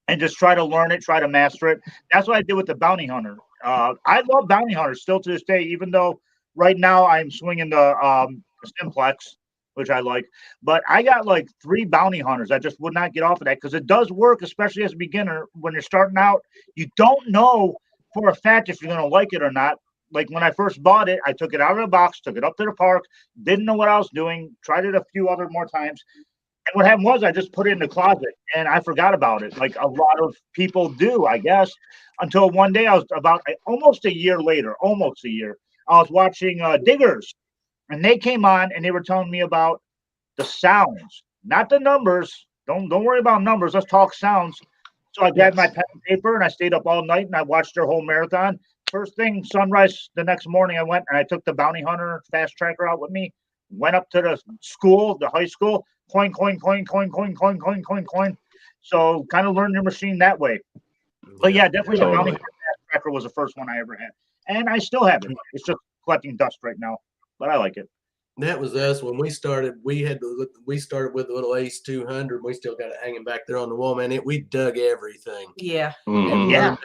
and just try to learn it, try to master it. That's what I did with the Bounty Hunter. I love Bounty Hunters still to this day, even though right now I'm swinging the Simplex, which I like. But I got like 3 Bounty Hunters. I just would not get off of that because it does work, especially as a beginner. When you're starting out, you don't know for a fact if you're going to like it or not. Like when I first bought it, I took it out of the box, took it up to the park, didn't know what I was doing, tried it a few other more times. And what happened was I just put it in the closet and I forgot about it. Like a lot of people do, I guess, until one day I was about almost a year later, I was watching Diggers, and they came on and they were telling me about the sounds, not the numbers. Don't worry about numbers. Let's talk sounds. So I grabbed my pen and paper and I stayed up all night and I watched their whole marathon. First thing, sunrise the next morning, I went and I took the Bounty Hunter Fast Tracker out with me, went up to the school, the high school, coin. So kind of learn your machine that way. But yeah, definitely the Bounty Hunter Fast Tracker was the first one I ever had. And I still have it. It's just collecting dust right now, but I like it. That was us when we started. We started with the little Ace 200. We still got it hanging back there on the wall, man. We dug everything. Yeah. Yeah.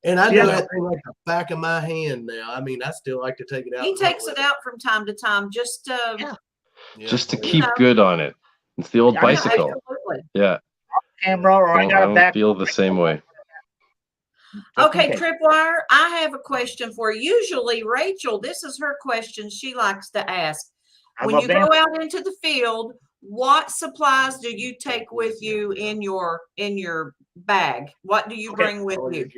And I know that thing like the back of my hand now. I mean, I still like to take it out. He takes it out from time to time just to keep good on it. It's the old bicycle. Yeah. Camera, or I got a back. Feel the same way. Okay, Tripwire, I have a question for you. Usually, Rachel, this is her question she likes to ask. When you go out into the field, what supplies do you take with you in your bag? What do you bring with you?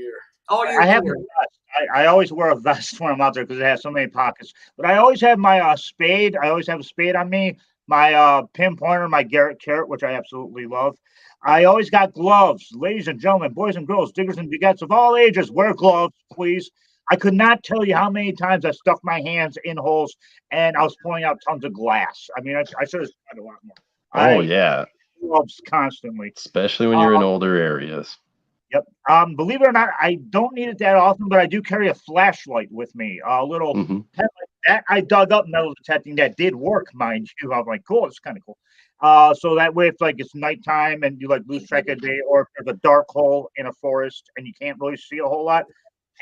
I have I always wear a vest when I'm out there because it has so many pockets. But I always have my spade. I always have a spade on me. My pinpointer, my Garrett carrot, which I absolutely love. I always got gloves. Ladies and gentlemen, boys and girls, diggers and digettes of all ages, wear gloves, please. I could not tell you how many times I stuck my hands in holes and I was pulling out tons of glass. I mean, I should have said a lot more. Oh, yeah. Gloves constantly. Especially when you're in older areas. Yep. Believe it or not, I don't need it that often, but I do carry a flashlight with me. A little that I dug up metal detecting that did work, mind you. I'm like, cool, it's kind of cool. So that way, if like it's nighttime and you like lose track of day, or if there's a dark hole in a forest and you can't really see a whole lot,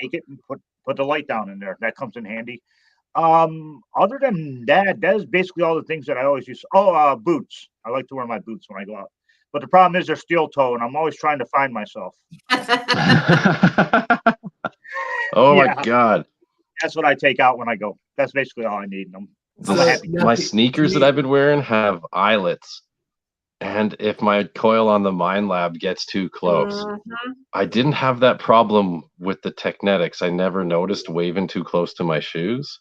take it and put the light down in there. That comes in handy. Other than that, that is basically all the things that I always use. Oh, boots. I like to wear my boots when I go out. But the problem is they're steel toe, and I'm always trying to find myself. Oh my God. That's what I take out when I go. That's basically all I need. My sneakers that I've been wearing have eyelets. And if my coil on the Mind Lab gets too close, I didn't have that problem with the Technetics. I never noticed waving too close to my shoes,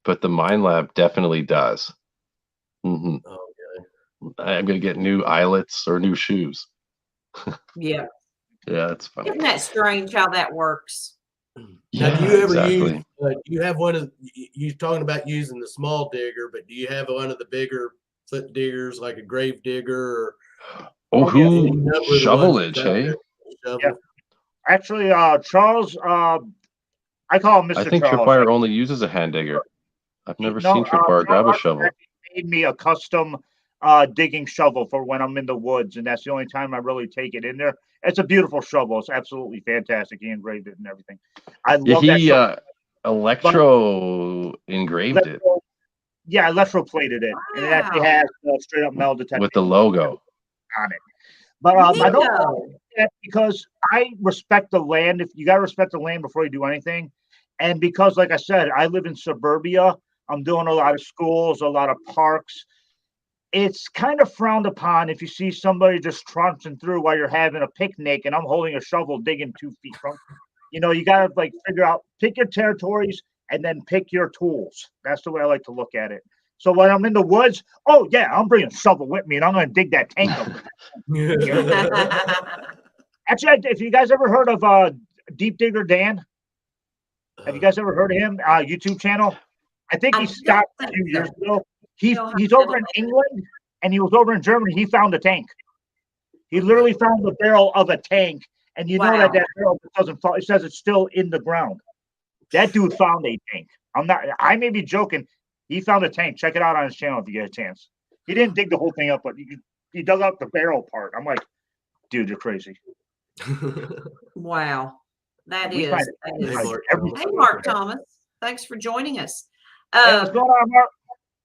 but the Mind Lab definitely does. Mm-hmm. I'm going to get new eyelets or new shoes. Yeah. Yeah, that's funny. Isn't that strange how that works? Now, do you ever use, you have one of, you're talking about using the small digger, but do you have one of the bigger flip diggers, like a grave digger? Or, shovelage, hey? Yeah. Actually, Charles, I call him Mr. I think Charles. Tripwire only uses a hand digger. I've never seen Tripwire grab a shovel. He made me a custom digging shovel for when I'm in the woods, and that's the only time I really take it in there. It's a beautiful shovel. It's absolutely fantastic. He engraved it and everything. I love that shovel. Electro engraved it. Yeah, electroplated it, and it actually has straight up metal detecting with the logo on it. But I don't know that because I respect the land. If you got to respect the land before you do anything, and because, like I said, I live in suburbia. I'm doing a lot of schools, a lot of parks. It's kind of frowned upon if you see somebody just trudging through while you're having a picnic and I'm holding a shovel digging 2 feet from. You know, you got to like figure out, pick your territories and then pick your tools. That's the way I like to look at it. So when I'm in the woods, oh yeah, I'm bringing a shovel with me and I'm going to dig that tank up. Actually, if you guys ever heard of Deep Digger Dan, have you guys ever heard of him? YouTube channel? I think he stopped a few years ago. He's over in England and he was over in Germany. He found a tank. He literally found the barrel of a tank, and you know that barrel doesn't fall. It says it's still in the ground. That dude found a tank. I may be joking. He found a tank. Check it out on his channel if you get a chance. He didn't dig the whole thing up, but he dug up the barrel part. I'm like, dude, you're crazy. Wow. That is. Hey, Mark Thomas. Thanks for joining us. What's going on, Mark?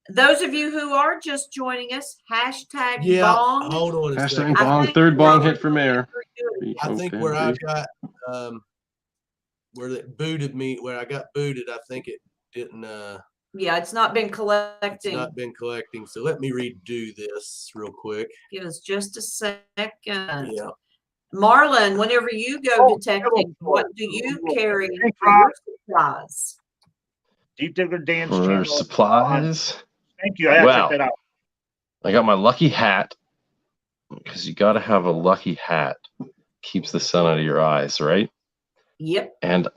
Those of you who are just joining us, hashtag bong. Hold on a second. Bong, third bong hit for Maer. I think where I got where it booted me, where I got booted, I think it didn't yeah, it's not been collecting. It's not been collecting. So let me redo this real quick. Give us just a second. Yeah. Marlon, whenever you go detecting, what do you carry for your supplies? Deep Digger Dan's for channel. Supplies. Thank you. I gotta check that out. I got my lucky hat, because you got to have a lucky hat. Keeps the sun out of your eyes, right? Yep. And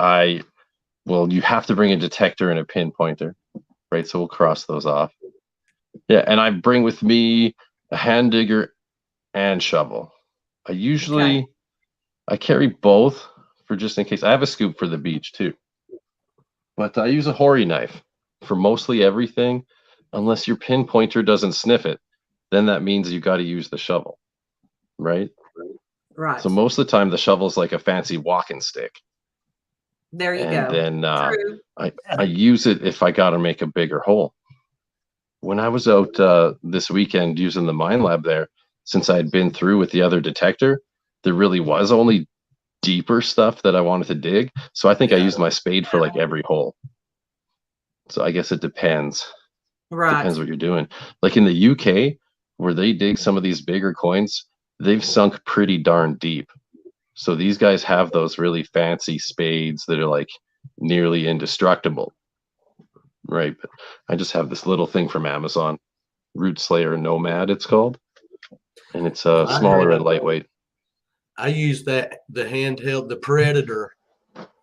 you have to bring a detector and a pinpointer, right? So we'll cross those off. Yeah, and I bring with me a hand digger and shovel. I carry both for just in case. I have a scoop for the beach too. But I use a hori knife for mostly everything, unless your pinpointer doesn't sniff it. Then that means you got to use the shovel, right? Right. So most of the time, the shovel's like a fancy walking stick. There you go. And then I use it if I got to make a bigger hole. When I was out this weekend using the Mind Lab there, since I had been through with the other detector, there really was only deeper stuff that I wanted to dig. So I think I used my spade for like every hole. So I guess it depends. Right. Depends what you're doing. Like in the UK, where they dig some of these bigger coins, they've sunk pretty darn deep. So these guys have those really fancy spades that are like nearly indestructible. Right. But I just have this little thing from Amazon, Root Slayer Nomad, it's called. And it's smaller and lightweight. I use the handheld, the Predator,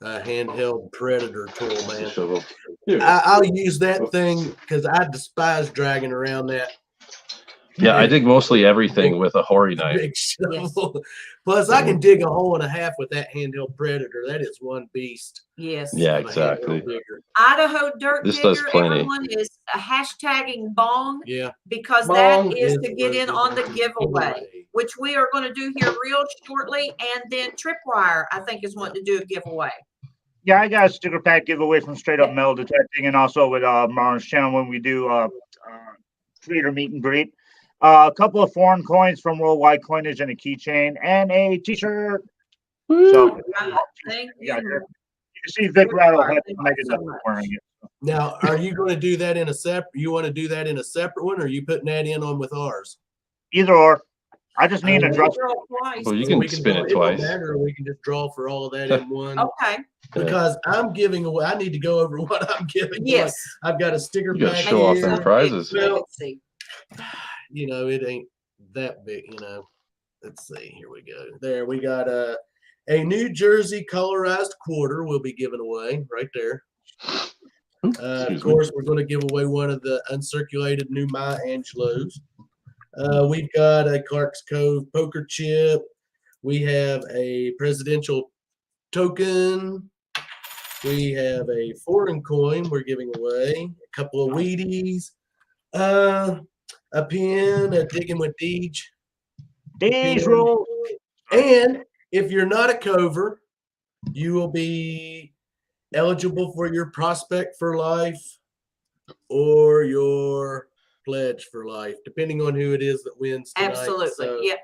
handheld Predator tool, man. I'll use that thing because I despise dragging around that. Yeah, I dig mostly everything with a Hori knife. Big shovel. Plus, I can dig a hole and a half with that handheld Predator. That is one beast. Yes. Yeah, exactly. Idaho Dirt This Digger, does plenty. everyone is hashtagging Bong. Yeah. Because Bong that is to get in on the giveaway, which we are going to do here real shortly. And then Tripwire, I think, is wanting to do a giveaway. Yeah, I got a sticker pack giveaway from Straight Up Metal Detecting, and also with Marlon's channel when we do creator meet and greet. A couple of foreign coins from Worldwide Coinage and a keychain and a T-shirt. So, thank you. You can see Vic Rattle wearing it. Now, are you going to do that in a separate? You want to do that in a separate one, or are you putting that in on with ours? Either or. I just need a dress. Well, you can spin it twice. Or we can just draw for all of that in one. Okay. Because I'm giving away. I need to go over what I'm giving. Yes. Away. I've got a sticker You got to pack. show off them prizes. Well, you know, it ain't that big. You know. Let's see. Here we go. There we got a New Jersey colorized quarter. We'll be giving away right there. Of course, we're going to give away one of the uncirculated new Maya Angelos. We've got a Clark's Cove poker chip. We have a presidential token. We have a foreign coin we're giving away. A couple of Wheaties. A pin, a Digging with Deej. Deej roll. And if you're not a cover, you will be eligible for your prospect for life or your pledge for life, depending on who it is that wins tonight. Absolutely. So, yeah.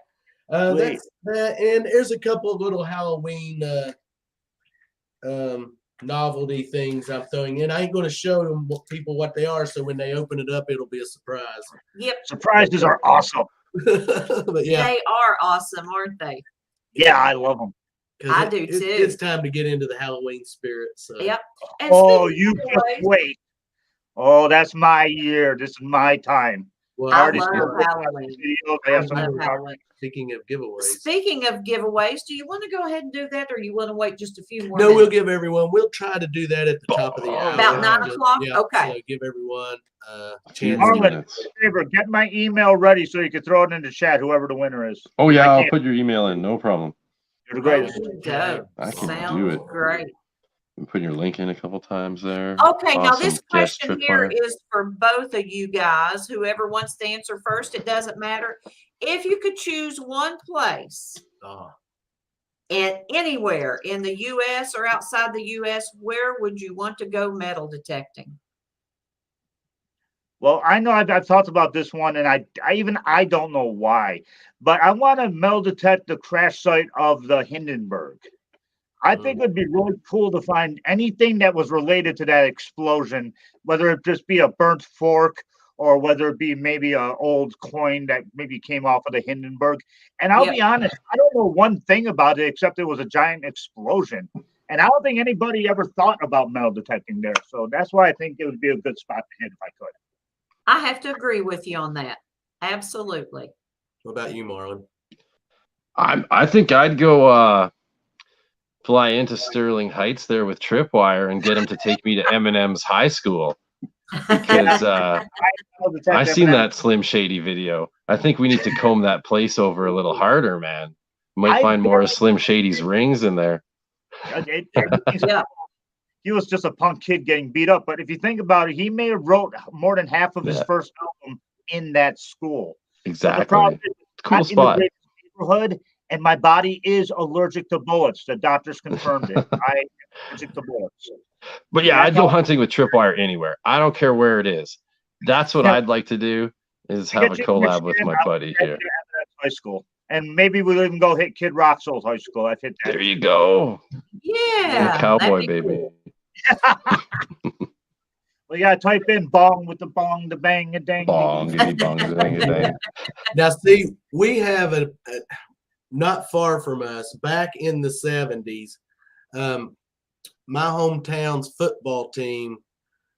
That's that. And there's a couple of little Halloween novelty things I'm throwing in. I ain't going to show them people what they are, so when they open it up, it'll be a surprise. Yep. Surprises are awesome. But yeah, they are awesome, aren't they? Yeah, I love them. I do too. It's time to get into the Halloween spirit. So. Yep. And you just wait. Oh, that's my year. This is my time. Well, I love Halloween. Speaking of giveaways. Speaking of giveaways, do you want to go ahead and do that, or you want to wait just a few more? No, minutes? we'll give everyone. We'll try to do that at the top of the hour. About 9 o'clock. Yeah, okay. So give everyone a chance. Marlon, favor, get my email ready so you can throw it in the chat. Whoever the winner is. Oh yeah, I'll put your email in. No problem. You're the greatest. I can Sounds do it. Great. Put your link in a couple times there. Okay, awesome. Now this question here Tripwire. is for both of you guys. Whoever wants to answer first, it doesn't matter. If you could choose one place and anywhere in the U.S. or outside the U.S., where would you want to go metal detecting? Well, I know I've talked about this one, and I don't know why, but I want to metal detect the crash site of the Hindenburg. I think it would be really cool to find anything that was related to that explosion, whether it just be a burnt fork or whether it be maybe an old coin that maybe came off of the Hindenburg. And I'll be honest, I don't know one thing about it except it was a giant explosion. And I don't think anybody ever thought about metal detecting there. So that's why I think it would be a good spot to hit if I could. I have to agree with you on that. Absolutely. What about you, Marlon? I think I'd go fly into Sterling Heights there with Tripwire and get him to take me to Eminem's high school. Because I seen that Slim Shady video. I think we need to comb that place over a little harder, man. Might find more of Slim Shady's rings in there. He was just a punk kid getting beat up. But if you think about it, he may have wrote more than half of his first album in that school. Exactly. The problem is cool spot. In the neighborhood, and my body is allergic to bullets. The doctors confirmed it. I am allergic to bullets. But yeah, I'd go hunting with Tripwire anywhere. I don't care where it is. That's what I'd like to do, is have a collab with my buddy here. High school. And maybe we'll even go hit Kid Rock's old high school. I've hit that. There you go. Yeah. Cowboy baby. Cool. Well, yeah, type in bong with the bong, the bang, a dang. Bong, bong, dang, dang. Now, see, we have a not far from us, back in the 70s, my hometown's football team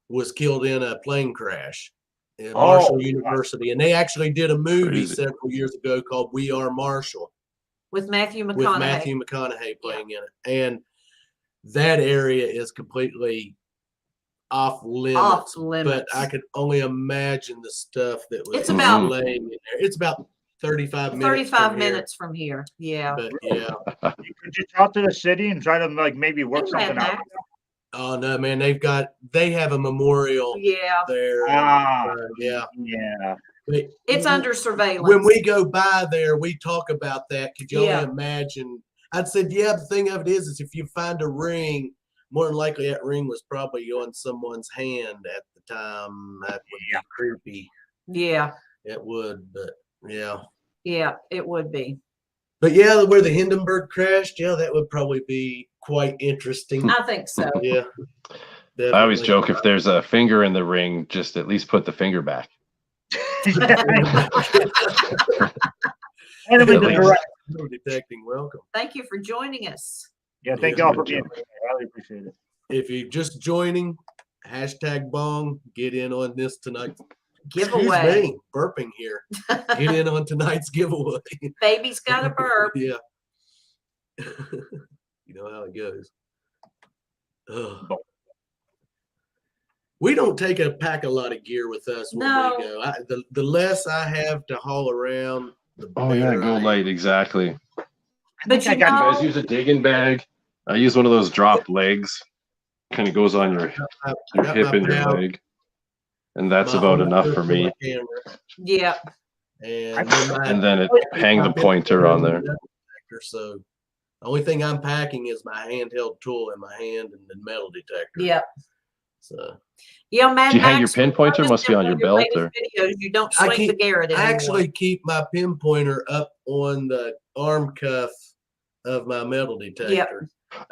was killed in a plane crash at Marshall University, and they actually did a movie several years ago called "We Are Marshall" with Matthew McConaughey. With Matthew McConaughey playing in it, and that area is completely off limits. But I could only imagine the stuff that was laying in there. It's about 35 minutes. 35 minutes from here. Yeah. But yeah. Could you talk to the city and try to like maybe work something out? Oh no, man! They have a memorial. There. Yeah. It's under surveillance. When we go by there, we talk about that. Could you only imagine? I'd said, the thing of it is if you find a ring, more than likely that ring was probably on someone's hand at the time. That would be creepy. Yeah. It would, but yeah. Yeah, it would be. But yeah, where the Hindenburg crashed, that would probably be quite interesting. I think so. Yeah. Definitely. I always joke if there's a finger in the ring, just at least put the finger back. Detecting, welcome. Thank you for joining us. Yeah, thank y'all for being here. I really appreciate it. If you're just joining, #bong, get in on this tonight. Giveaway. Excuse me, burping here. Get in on tonight's giveaway. Baby's got a burp. Yeah. You know how it goes. We don't pack a lot of gear with us when we go. The less I have to haul around, the better. Go light, exactly. But you guys use a digging bag. I use one of those drop legs. Kind of goes on your hip and your leg. And that's about enough for me. Yeah. And then hang the pointer on there. So the only thing I'm packing is my handheld tool in my hand and the metal detector. Yep. So. Yeah, Mad Do you hang your pinpointer? Must be on your belt, or videos, you don't swing the Garrett anymore. I actually keep my pinpointer up on the arm cuff of my metal detector. Yep.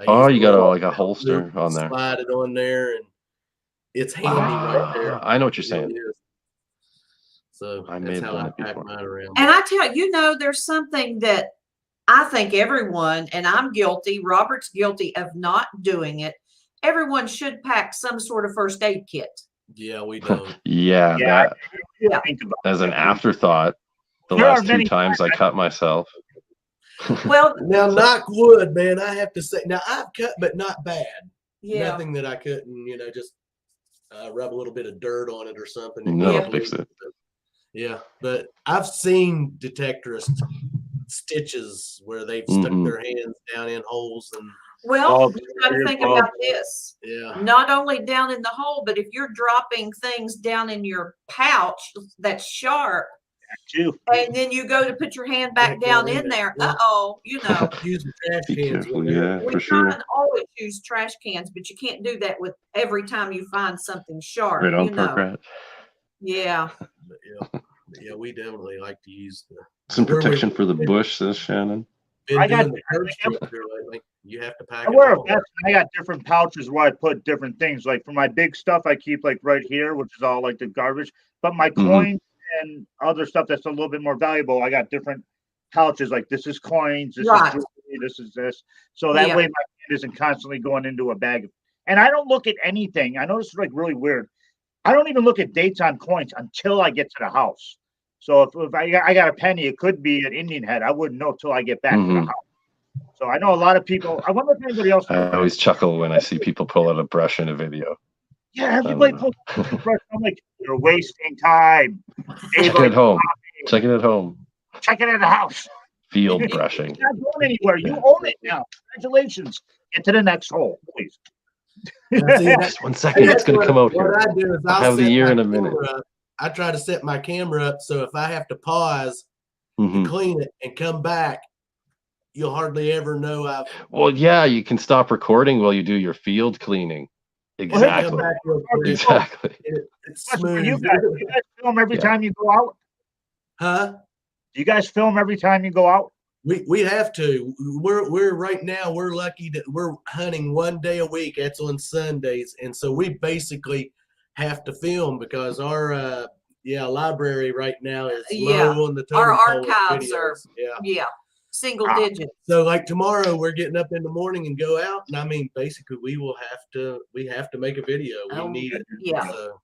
Oh, you got a holster on there. Slide it on there, and it's handy right there. I know what you're saying. So that's how I pack mine around. And I tell you, there's something that I think everyone, and I'm guilty, Robert's guilty of not doing it. Everyone should pack some sort of first aid kit. Yeah, we don't. As an afterthought, the last 2 times I cut myself. Well, now knock wood, man. I have to say, now I've cut, but not bad. Yeah. Nothing that I couldn't, just rub a little bit of dirt on it or something. No, fix it. Yeah, but I've seen detectorists stitches where they've stuck their hands down in holes and. Well, you got to think about this. Yeah. Not only down in the hole, but if you're dropping things down in your pouch that's sharp, and then you go to put your hand back down in there, Use the trash cans. We try and always use trash cans, but you can't do that with every time you find something sharp. Right on, Rat. Yeah. Yeah, we definitely like to use some protection for the bush, says Shannon. I got lately. You have to pack. I got different pouches where I put different things. Like for my big stuff, I keep like right here, which is all like the garbage. But my coins and other stuff that's a little bit more valuable, I got different pouches. Like this is coins, this is jewelry, this is this. So that way my hand isn't constantly going into a bag. And I don't look at anything. I know this is like really weird. I don't even look at dates on coins until I get to the house. So if I got a penny, it could be an Indian head. I wouldn't know till I get back to the house. So I know a lot of people. I wonder if anybody else. I always chuckle when I see people pull out a brush in a video. Yeah, everybody pulls out a brush. I'm like, you're wasting time. Check it at home. Check it at home. Check it at the house. Field brushing. You're not going anywhere. You own it now. Congratulations. Get to the next hole, please. Just 1 second. It's going to come out here. What I do is I'll have the year in a minute. I try to set my camera up so if I have to pause to clean it and come back, you'll hardly ever know Well, yeah, you can stop recording while you do your field cleaning. Exactly. Exactly. It's smooth. You guys film every time you go out? Huh? Do you guys film every time you go out? We have to. We're right now. We're lucky that we're hunting 1 day a week. That's on Sundays, and so we basically have to film because our library right now is low on the totem our pole archives videos. are single digits. So like tomorrow we're getting up in the morning and go out, and I mean basically we have to make a video. We need it. Yeah. So,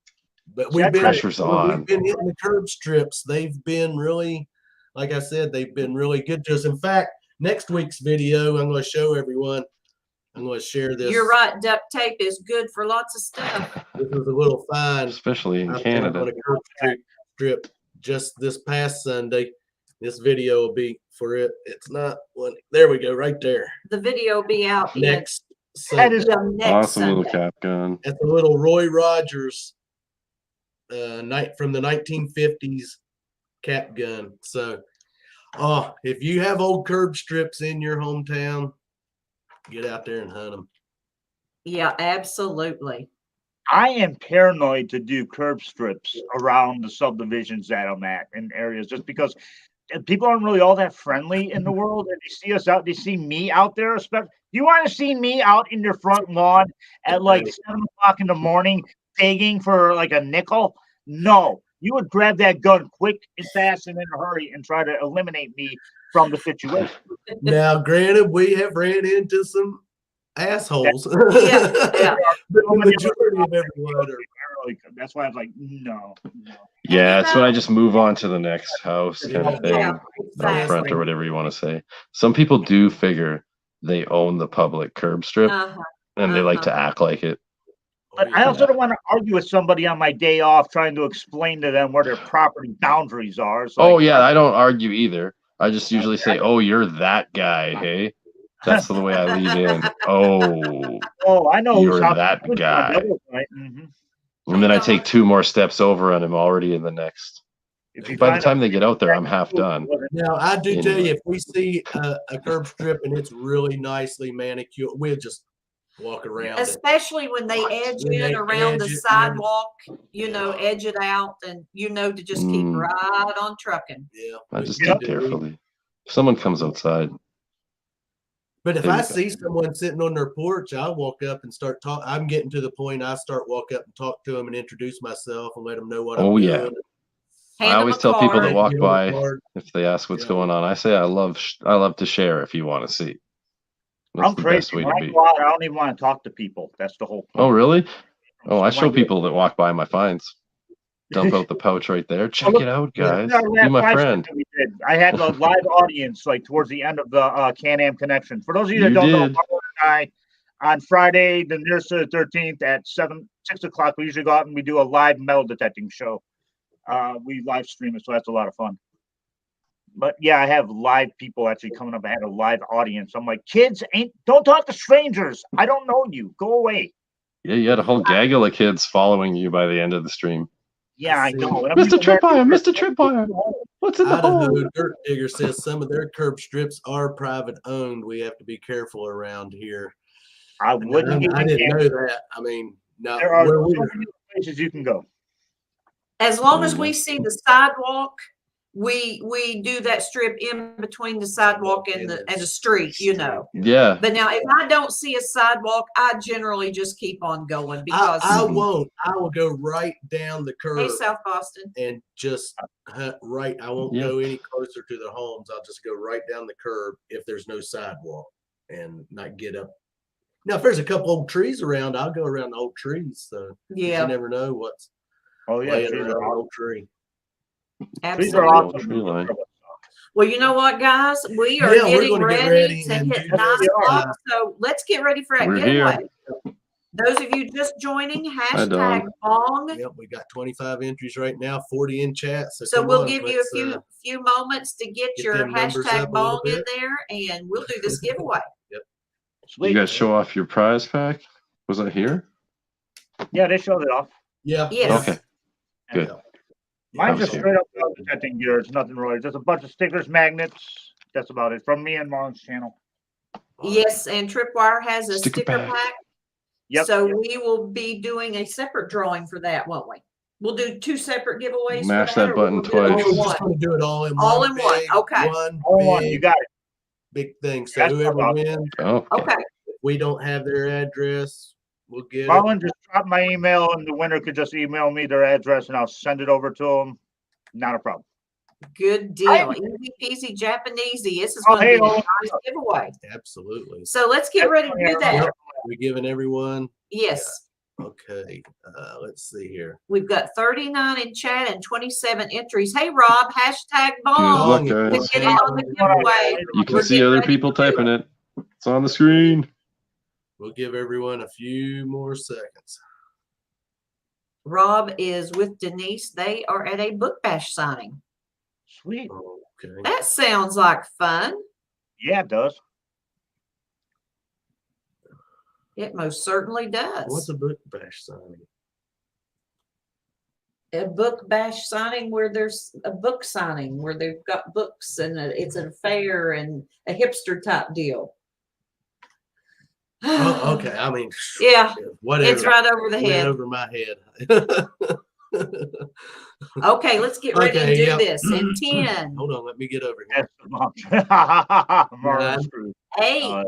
but See, pressure's on. We've been hitting the curb strips. They've been really, like I said, they've been really good to us. In fact, next week's video I'm going to show everyone. I'm going to share this. You're right. Duct tape is good for lots of stuff. This was a little find, especially in I found Canada. on a curb strip just this past Sunday. This video will be for it. It's not one. There we go, right there. The video will be out Next That is Sunday. next Awesome Sunday. little cap gun. It's a little Roy Rogers night from the 1950s cap gun. So, if you have old curb strips in your hometown, get out there and hunt them. Yeah, absolutely. I am paranoid to do curb strips around the subdivisions that I'm at in areas just because people aren't really all that friendly in the world. And they see us out, they see me out there. Especially, you want to see me out in your front lawn at like 7 o'clock in the morning begging for like a nickel? No, you would grab that gun quick and fast and in a hurry and try to eliminate me from the situation. Now, granted, we have ran into some assholes. Yeah. But the majority of everyone are. That's why I was like, no. Yeah, that's when I just move on to the next house kind of thing. Yeah, Up exactly. front or whatever you want to say. Some people do figure they own the public curb strip and they like to act like it. But I also don't want to argue with somebody on my day off trying to explain to them where their property boundaries are. It's Oh like, yeah, I don't argue either. I just usually say, "Oh, you're that guy, hey." That's the way I lead in. Oh, I know you're who's that guy. Right? Mm-hmm. And then I take 2 more steps over and I'm already in the next. By the time they get out there, I'm half done. Now, I do tell you, if we see a curb strip and it's really nicely manicured, we'll just walk around. Especially when they edge it around the sidewalk, edge it out, and to just keep right on trucking. Yeah, I just do carefully. If someone comes outside. But if I see someone sitting on their porch, I'll walk up and start talking. I'm getting to the point I start walk up and talk to them and introduce myself and let them know what I'm doing. I always tell people that walk by, if they ask what's going on, I say I love to share if you want to see. That's the best way to be. I don't even want to talk to people. That's the whole point. Oh, really? Oh, I show people that walk by my finds. Dump out the pouch right there. Check it out, guys. Be my friend. I had a live audience like towards the end of the Can-Am Connection. For those of you that don't know, Marlon and I, on Friday, the nearest to the 13th at 6 o'clock, we usually go out and we do a live metal detecting show. We live stream it, so that's a lot of fun. But yeah, I have live people actually coming up. I had a live audience. I'm like, kids, don't talk to strangers. I don't know you. Go away. Yeah, you had a whole gaggle of kids following you by the end of the stream. Yeah, I know. Mr. Tripwire, Mr. Tripwire. What's in the hole? Dirt Digger says some of their curb strips are private owned. We have to be careful around here. I didn't know that. I mean, no. There are so many places you can go. As long as we see the sidewalk, we do that strip in between the sidewalk and the street, Yeah. But now if I don't see a sidewalk, I generally just keep on going because I won't. I will go right down the curb. Hey, South Boston. And just right. I won't go any closer to the homes. I'll just go right down the curb if there's no sidewalk and not get up. Now, if there's a couple old trees around, I'll go around the old trees. So you never know what's laying around an old tree. Absolutely. Well, you know what, guys? We are getting ready to hit 9 o'clock. So let's get ready for that giveaway. Those of you just joining, hashtag Bong. Yep, we got 25 entries right now, 40 in chat. So we'll give you a few moments to get your hashtag Bong in there, and we'll do this giveaway. Yep. You guys show off your prize pack? Was that here? Yeah, they showed it off. Yeah. Yes. Okay. Good. Mine's just straight up detecting gear. It's nothing really. Just a bunch of stickers, magnets. That's about it. From me and Marlon's channel. Yes, and Tripwire has a sticker pack. Yep. So we will be doing a separate drawing for that, won't we? We'll do 2 separate giveaways. Mash that button twice. We're just going to do it all in one. All in one. Okay. One you got it. Big thing. So whoever wins. Okay. If we don't have their address, we'll get Marlon, just drop my email, and the winner could just email me their address, and I'll send it over to them. Not a problem. Good deal. Easy peasy Japanesey. This is going to be a nice giveaway. Absolutely. So let's get ready to do that. Yep. We're giving everyone. Yes. Okay. Let's see here. We've got 39 in chat and 27 entries. Hey, Rob, hashtag Good bomb luck, to guys. get in on the giveaway. You can We're see getting other ready people to do typing it. It's on the screen. We'll give everyone a few more seconds. Rob is with Denise. They are at a book bash signing. Sweet. Okay. That sounds like fun. Yeah, it does. It most certainly does. What's a book bash signing? A book bash signing where there's a book signing where they've got books and it's a fair and a hipster type deal. Oh, okay. I mean, Yeah, whatever. it's right over the Went head. over my head. Okay, let's get ready Okay, to do yep. this in 10, Hold on, let me get over here. Marvin's screwed. 8,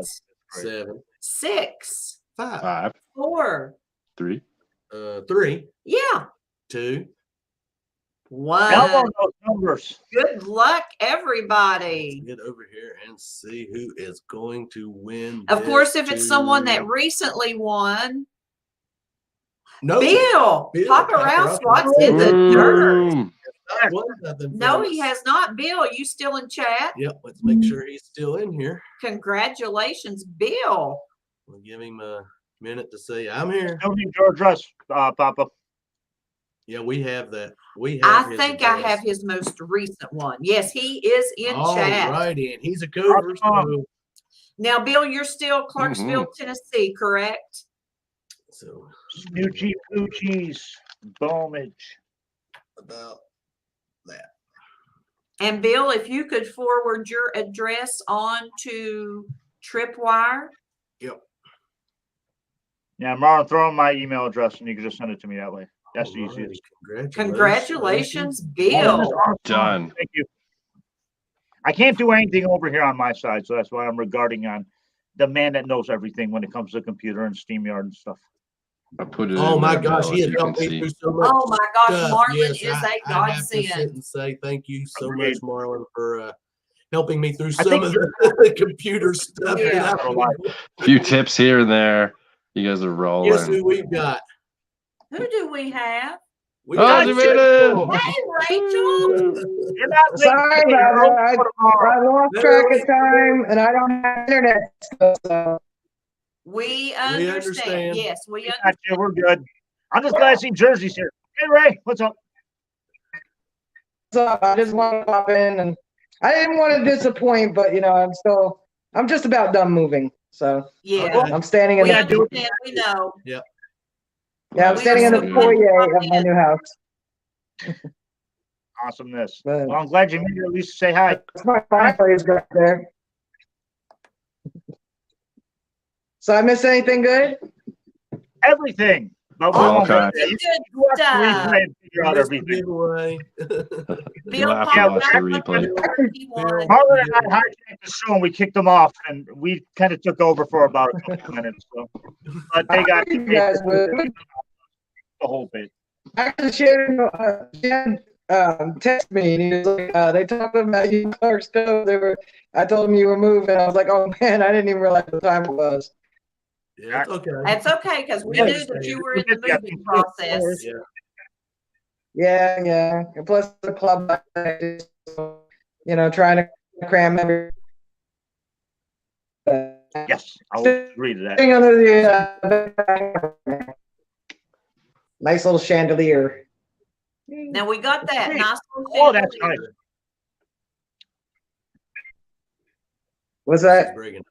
7, 6, 5, 5, 4. 3. 3, Yeah. 2. 1. Download those numbers. Good luck, Let's everybody. get over here and see who is going to win. Of course, if this it's someone that too. recently won, No, Bill, Papa Ralph's what's in the dirt. Boom. No, he has not. Bill, you still in chat? Yep, let's make sure he's still in here. Congratulations, Bill. We'll give him a minute to say, I'm here. Still need your address, Papa. Yeah, we have that. We have. I think I have his most recent one. Yes, he is in chat. All righty, and he's a cover. So, Now, Bill, you're still Clarksville, Tennessee, correct? so Snoochie Poochies, Boomage. about that. And Bill, if you could forward your address on to Tripwire. Yep. Yeah, Marlon, throw in my email address and you can just send it to me that way. That's the All easiest. right. Congratulations, Oh, Bill. this is awesome. Done. Thank you. I can't do anything over here on my side, so that's why I'm regarding on the man that knows everything when it comes to computer and SteamYard and stuff. I put it Oh in my there, gosh, Bill, he as has you can helped me see. through so much. Oh my gosh, stuff. Marlon Yes, is a I have to godsend. sit and say thank you so Agreed. much, Marlon, for helping me through I some think of the computer stuff. Yeah. A few tips here and there. You guys are rolling. Guess who we've got? Who do we have? We Oh, got you made it! Hey, Rachel. You're not Sorry late. about that. I lost track Really? of time and I don't have internet. So. We understand. understand. Yes, we Gotcha, understand. we're good. I'm just glad to see Jersey's here. Hey, Ray, what's up? So I just want to pop in and I didn't want to disappoint, but I'm just about done moving. So Yeah, I'm standing in we the understand. We know. I'm standing in the We foyer of my new house. Awesomeness. But Well, I'm glad you made it at least to say hi. that's my fireplace right there. So I missed anything good? Everything. But we All won't go kinds. there. You Good watch the stuff. replay and figure out Missed the everything. giveaway. Bill, have to Papa watch the Ralph, replay. he won. Marlon and I hijacked the show and we kicked them off, and we kind of took over for about a couple of minutes. So, but they got You guys would. the whole bit. Actually, Sharon text me and he was like, they talked about you, Clark's Cove. I told him you were moving. I was like, oh man, I didn't even realize what time it was. Yeah, it's okay. That's okay because we Yeah, knew that you were in the moving process. Yeah. Yeah. And plus the club, trying to cram everything. Yes, I will agree to that. Under the nice little chandelier. Now we got that nice little Oh, that's chandelier. nice. Was It's that? breaking up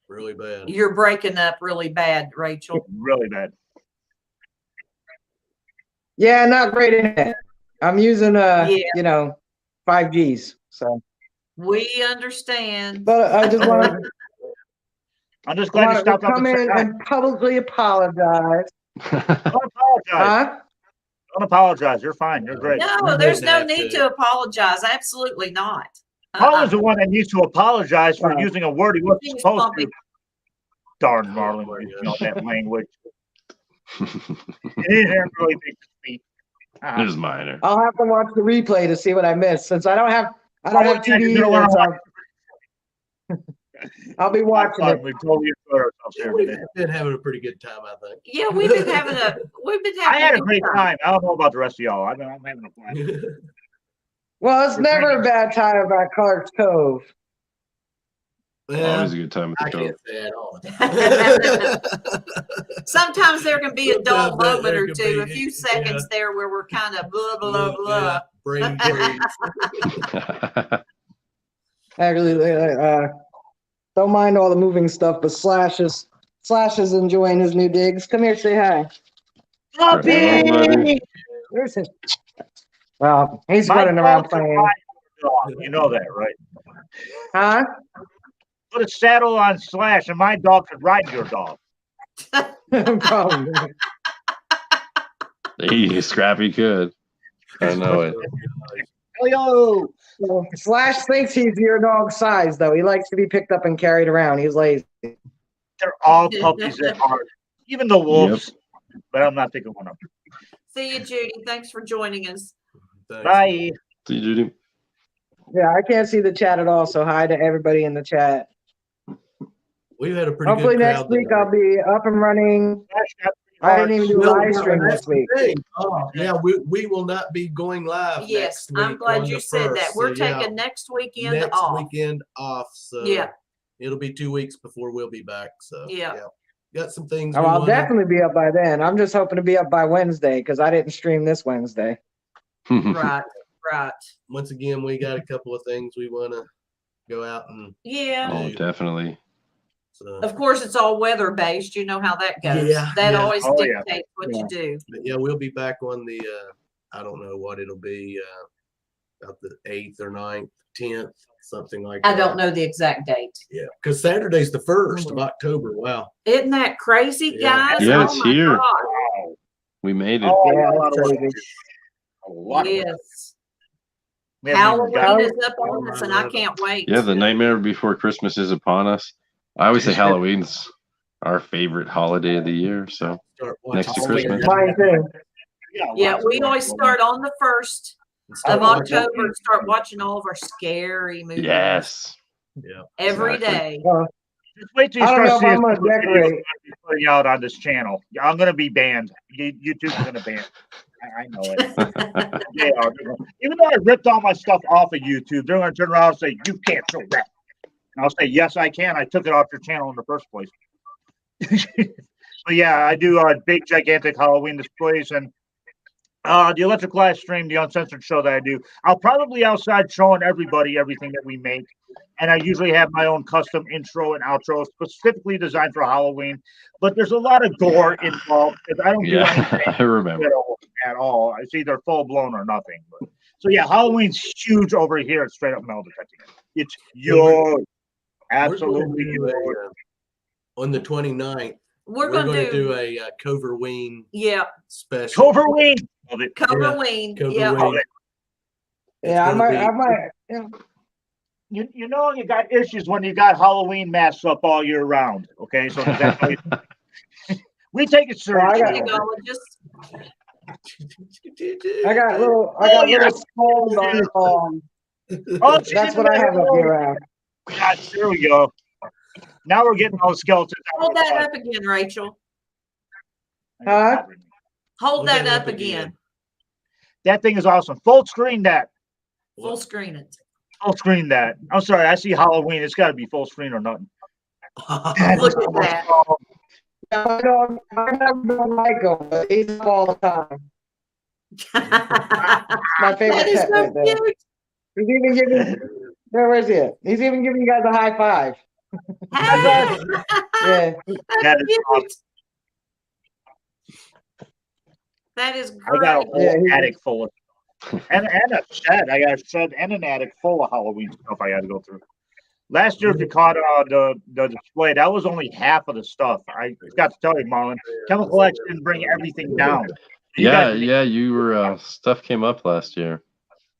really bad. You're breaking up really bad, Rachel. Really bad. Yeah, not great internet. I'm using 5Gs. So, We understand. but I just want to I'm just glad you stopped up come and said in hi. and publicly apologize. Don't apologize. Huh? Don't apologize. You're fine. You're great. No, there's no need to apologize. Absolutely not. Paul is the one that needs to apologize for Right. using a word he wasn't He's supposed bumpy. to. Darn Marlon, you know that language. It isn't really big to speak. It was minor. I'll have to watch the replay to see what I missed since I don't have TV You don't either, wanna so I'll be watching it. We totally enjoyed ourselves Yeah, here we've today. been having a pretty good time, I think. Yeah, we've been having I a had a good great time. I don't know about the rest of y'all. I'm having a blast. Well, it's never a bad time about Clark's Cove. Always a good time I at the can't Cove. say that all the time. Sometimes there can be a dull Sometimes moment there or can two, a be, few seconds there where we're kind of blah, blah, Yeah, blah. brain freeze. Actually, don't mind all the moving stuff, but Slash is enjoying his new digs. Come here, say hi. Puppy! Where's his? Well, he's My running around dog can playing. ride your dog. You know that, right? Huh? Put a saddle on Slash, and my dog could ride your dog. Probably. Scrappy could. I know it. Hello. Slash thinks he's your dog's size, though. He likes to be picked up and carried around. He's lazy. They're all puppies at heart, even the wolves. But I'm not picking one up. See you, Judy. Thanks for joining us. Thanks. Bye. See you, Judy. Yeah, I can't see the chat at all, so hi to everybody in the chat. We've had a pretty Hopefully good crowd next week tonight. I'll be up and running. I didn't even do a Well, live stream that's this the week. thing. Oh, yeah, we will not be going live Yes, next week. I'm glad on you the said that. 1st. We're So, yeah, taking next weekend next off. weekend off. So Yeah. it'll be 2 weeks before we'll be back. So Yeah. got some things. Oh, we I'll wanna- definitely be up by then. I'm just hoping to be up by Wednesday because I didn't stream this Wednesday. Right, right. Once again, we got a couple of things we want to go out and Yeah. Oh, definitely. so. Of course, it's all weather based. You know how that goes. Yeah, That yeah. always Oh, yeah. dictates what Yeah. you do. But yeah, we'll be back on the I don't know what it'll be, about the 8th or 9th, 10th, something like that. I don't know the exact date. Yeah, because Saturday's the 1st of October. Wow. Isn't that crazy, Yeah. guys? Yeah, Oh it's my here. God. Wow. We made it. Oh, Yeah, a lot that's of work. crazy. A lot of work. Yes. We haven't even got- Halloween is up on us, and I can't wait. Yeah, the nightmare before Christmas is upon us. I always say Halloween's our favorite holiday of the year. So Start Next to watching Christmas. Mine too. Yeah, lots of we work. always start on the 1st Start of watching- October and start watching all of our scary movies. yes, Yeah. Every Exactly. day. Just wait till you I don't start know if seeing I'm gonna some of the videos decorate. I'm gonna be putting out on this channel. I'm gonna be banned. YouTube's gonna ban. I know it. They are. Even though I ripped all my stuff off of YouTube, they're gonna turn around and say, "You can't show that." And I'll say, "Yes, I can. I took it off your channel in the first place." But yeah, I do big, gigantic Halloween displays and the Electric Live stream, the uncensored show that I do. I'll probably outside showing everybody everything that we make. And I usually have my own custom intro and outro specifically designed for Halloween. But there's a lot of gore involved because I don't do yeah, anything I remember. at all. It's either full blown or nothing. But, so yeah, Halloween's huge over here at Straight Up Metal Detecting. It's huge. Absolutely We're gonna huge. do on the 29th. We're We're gonna going to do do a Coverween yeah, special. Coverween. Love it. Coverween. Coverween. Yeah. Love it. Yeah, I gonna might. be- I might. Yeah. You know you got issues when you got Halloween masks up all year round. Okay, so does that we take it Well, I seriously. got- Psychologist. I got little. yes. Skulls on. Oh, That's what I have up here. At. Gosh, there we go. Now we're getting all the skeletons out. Hold that up again, Rachel. Huh? Hold that up again. That thing is awesome. Full screen that. Full screen it. Full screen that. I'm sorry, I see Halloween. It's got to be full screen or nothing. Look at that. I don't like him, but he's up all the time. My favorite That is pet so right there. cute. He's even giving. Where is he? He's even giving you guys a high five. Hey, Yeah. that's That is cute. awesome. That is I got a great. whole Yeah, he- attic full of and a shed. I got a shed and an attic full of Halloween stuff I had to go through. Last year, if you caught the display, that was only half of the stuff. I got to tell you, Marlon, Chemical X didn't bring everything down. You Yeah, guys- yeah. You were stuff came up last year.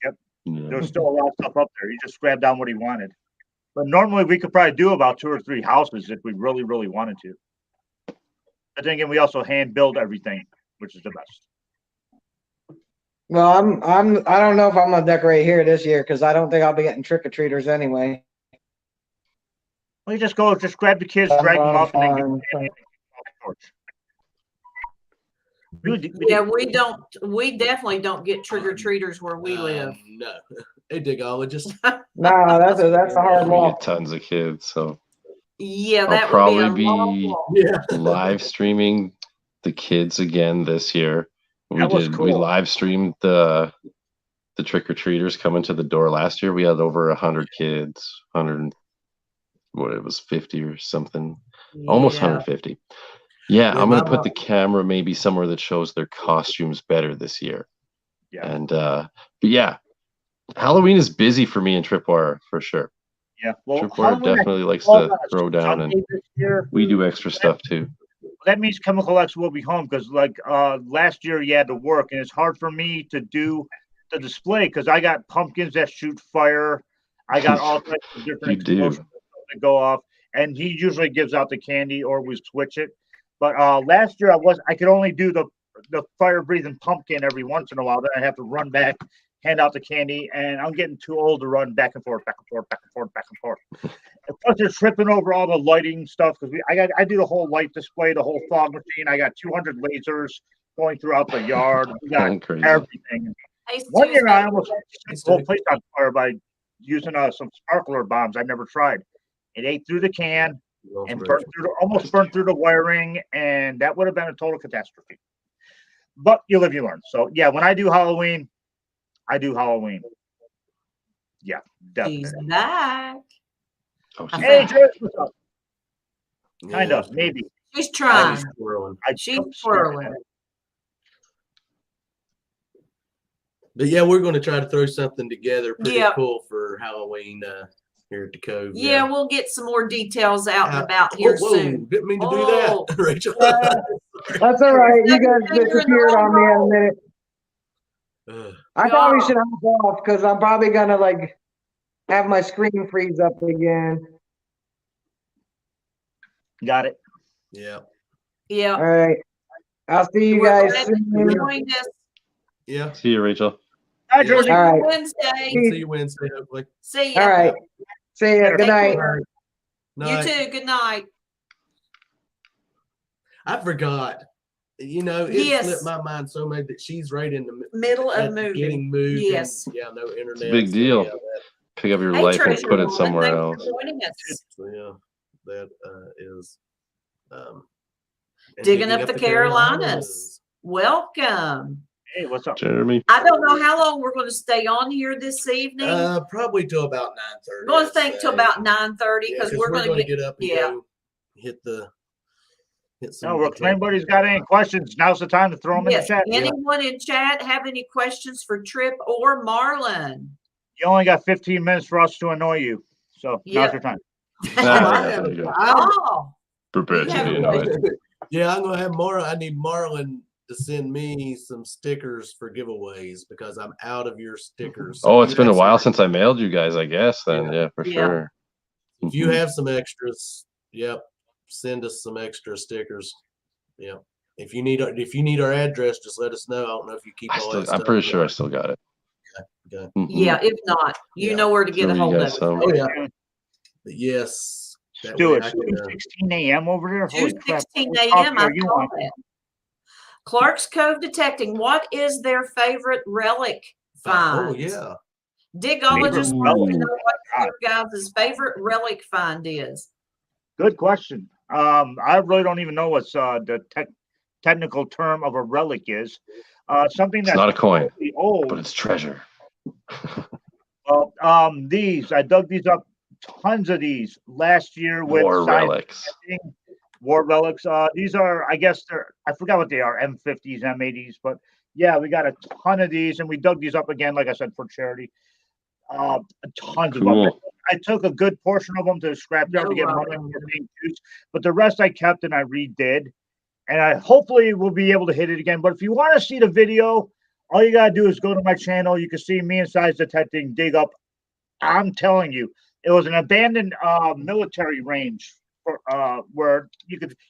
Yep. Yeah. There was still a lot of stuff up there. He just grabbed down what he wanted. But normally we could probably do about 2 or 3 houses if we really, really wanted to. But then again, we also hand build everything, which is the best. Well, I don't know if I'm gonna decorate here this year because I don't think I'll be getting trick or treaters anyway. Well, you just grab the kids, drag them up, and then get Yeah, we definitely don't get trick or treaters where we live. No, a digologist. No, that's a hard We walk. get tons of kids, so Yeah, I'll that would probably be a long be walk. Yeah. live streaming the kids again this year. We cool. live streamed the trick or treaters coming to the door last year. We had over 100 kids, 100, what it was 50 or something, almost Yeah. 150. Yeah, Yeah, I'm gonna my put the camera maybe somewhere that shows their costumes better this year. Yeah. And but yeah, Halloween is busy for me and Tripwire for sure. Yeah. Well, Tripwire Halloween, definitely likes well, to throw down, and Sunday this year, we do extra stuff too. that means Chemical X will be home because, like, last year you had to work, and it's hard for me to do the display because I got pumpkins that shoot fire. I got all types of different You do. explosions that go off, and he usually gives out the candy or we switch it. But last year I could only do the fire breathing pumpkin every once in a while. Then I have to run back, hand out the candy, and I'm getting too old to run back and forth, back and forth, back and forth, back and forth. And plus, they're tripping over all the lighting stuff because I do the whole light display, the whole fog machine. I got 200 lasers going throughout the yard. We got Crazy. everything. Hey, One year Susan, I almost set the whole place on fire by using some sparkler bombs I never tried. It ate through the can and almost burned through the wiring, and that would have been a total catastrophe. But you live, you learn. So yeah, when I do Halloween, I do Halloween. Yeah, definitely. she's back. Oh, I Hey, think Joyce, what's up? Yeah. Kind of, maybe. she's I trying. was twirling. She's twirling. But yeah, we're going to try to throw something together pretty Yeah. cool for Halloween here at the Cove. Yeah, we'll get some more details out and Uh, about here whoa, soon. didn't mean to do Oh. that, Rachel. That's all right. You guys Second finger in the disappeared on me in a roll. minute. Ugh. I probably should hop off because I'm probably gonna like have my screen freeze up again. Got it. Yeah. All Yeah. right. I'll see you We're guys glad that soon. you joined us. Yeah. see you, Rachel. Hi, Yeah. Josie. All right. Wednesday. We'll see you Wednesday, hopefully. See ya. All right. See ya. Good Take night. care. Night. You too. Good night. I forgot. You know, it Yes. slipped my mind so much that she's right in the Middle at of the moving. getting moved. Yes. And, yeah, no internet. Big deal. Yeah, Pick up your Hey, life and Treasure put it Woman, somewhere thanks else. for joining us. that is and Digging up the Carolinas. Welcome. Hey, what's up? Jeremy. I don't know how long we're going to stay on here this evening. Probably till about 9:30. We're going to think till about 9:30 because we're going to get up and go hit some. No, well, if anybody's got any questions, now's the time to throw them in the Yes. chat. Anyone in chat have any questions for Trip or Marlon? You only got 15 minutes for us to annoy you. So Yeah. now's your time. There you go. Oh, Prepare to Yeah. be annoyed. Yeah, I'm gonna have Marlon. I need Marlon to send me some stickers for giveaways because I'm out of your stickers. So Oh, if it's you been a have while some- since I mailed you guys, I guess. Then, yeah, for Yeah. sure. If you have some extras, yep, send us some extra stickers. Yep. If you need our address, just let us know. I don't know if you keep all that stuff. I'm pretty sure I still got it. Okay. Mhm. yeah. If not, you Yeah. know where to get Throw a you hold of guys us. some. Oh yeah. But yes. that Do way it. I can, 2:16 a.m. over there. Holy crap. 2:16 What a.m. coffee I are you saw on? that. Clark's Cove Detecting. What is their favorite relic find? Oh yeah. Digologists Favorite want to relic? know what your guys' favorite relic find is. Good question. I really don't even know what's the technical term of a relic is. Something It's that's not a coin, really old. but it's treasure. Well, I dug these up, tons of these last year with War science relics. testing, war relics. These are, I guess I forgot what they are, M50s, M80s, but yeah, we got a ton of these, and we dug these up again, like I said, for charity. Tons of them. Cool. I took a good portion of them to the scrapyard to get money for being used, but the rest I kept and I redid, and I hopefully will be able to hit it again. But if you want to see the video, all you gotta do is go to my channel. You can see me and Size Detecting dig up. I'm telling you, it was an abandoned military range for, where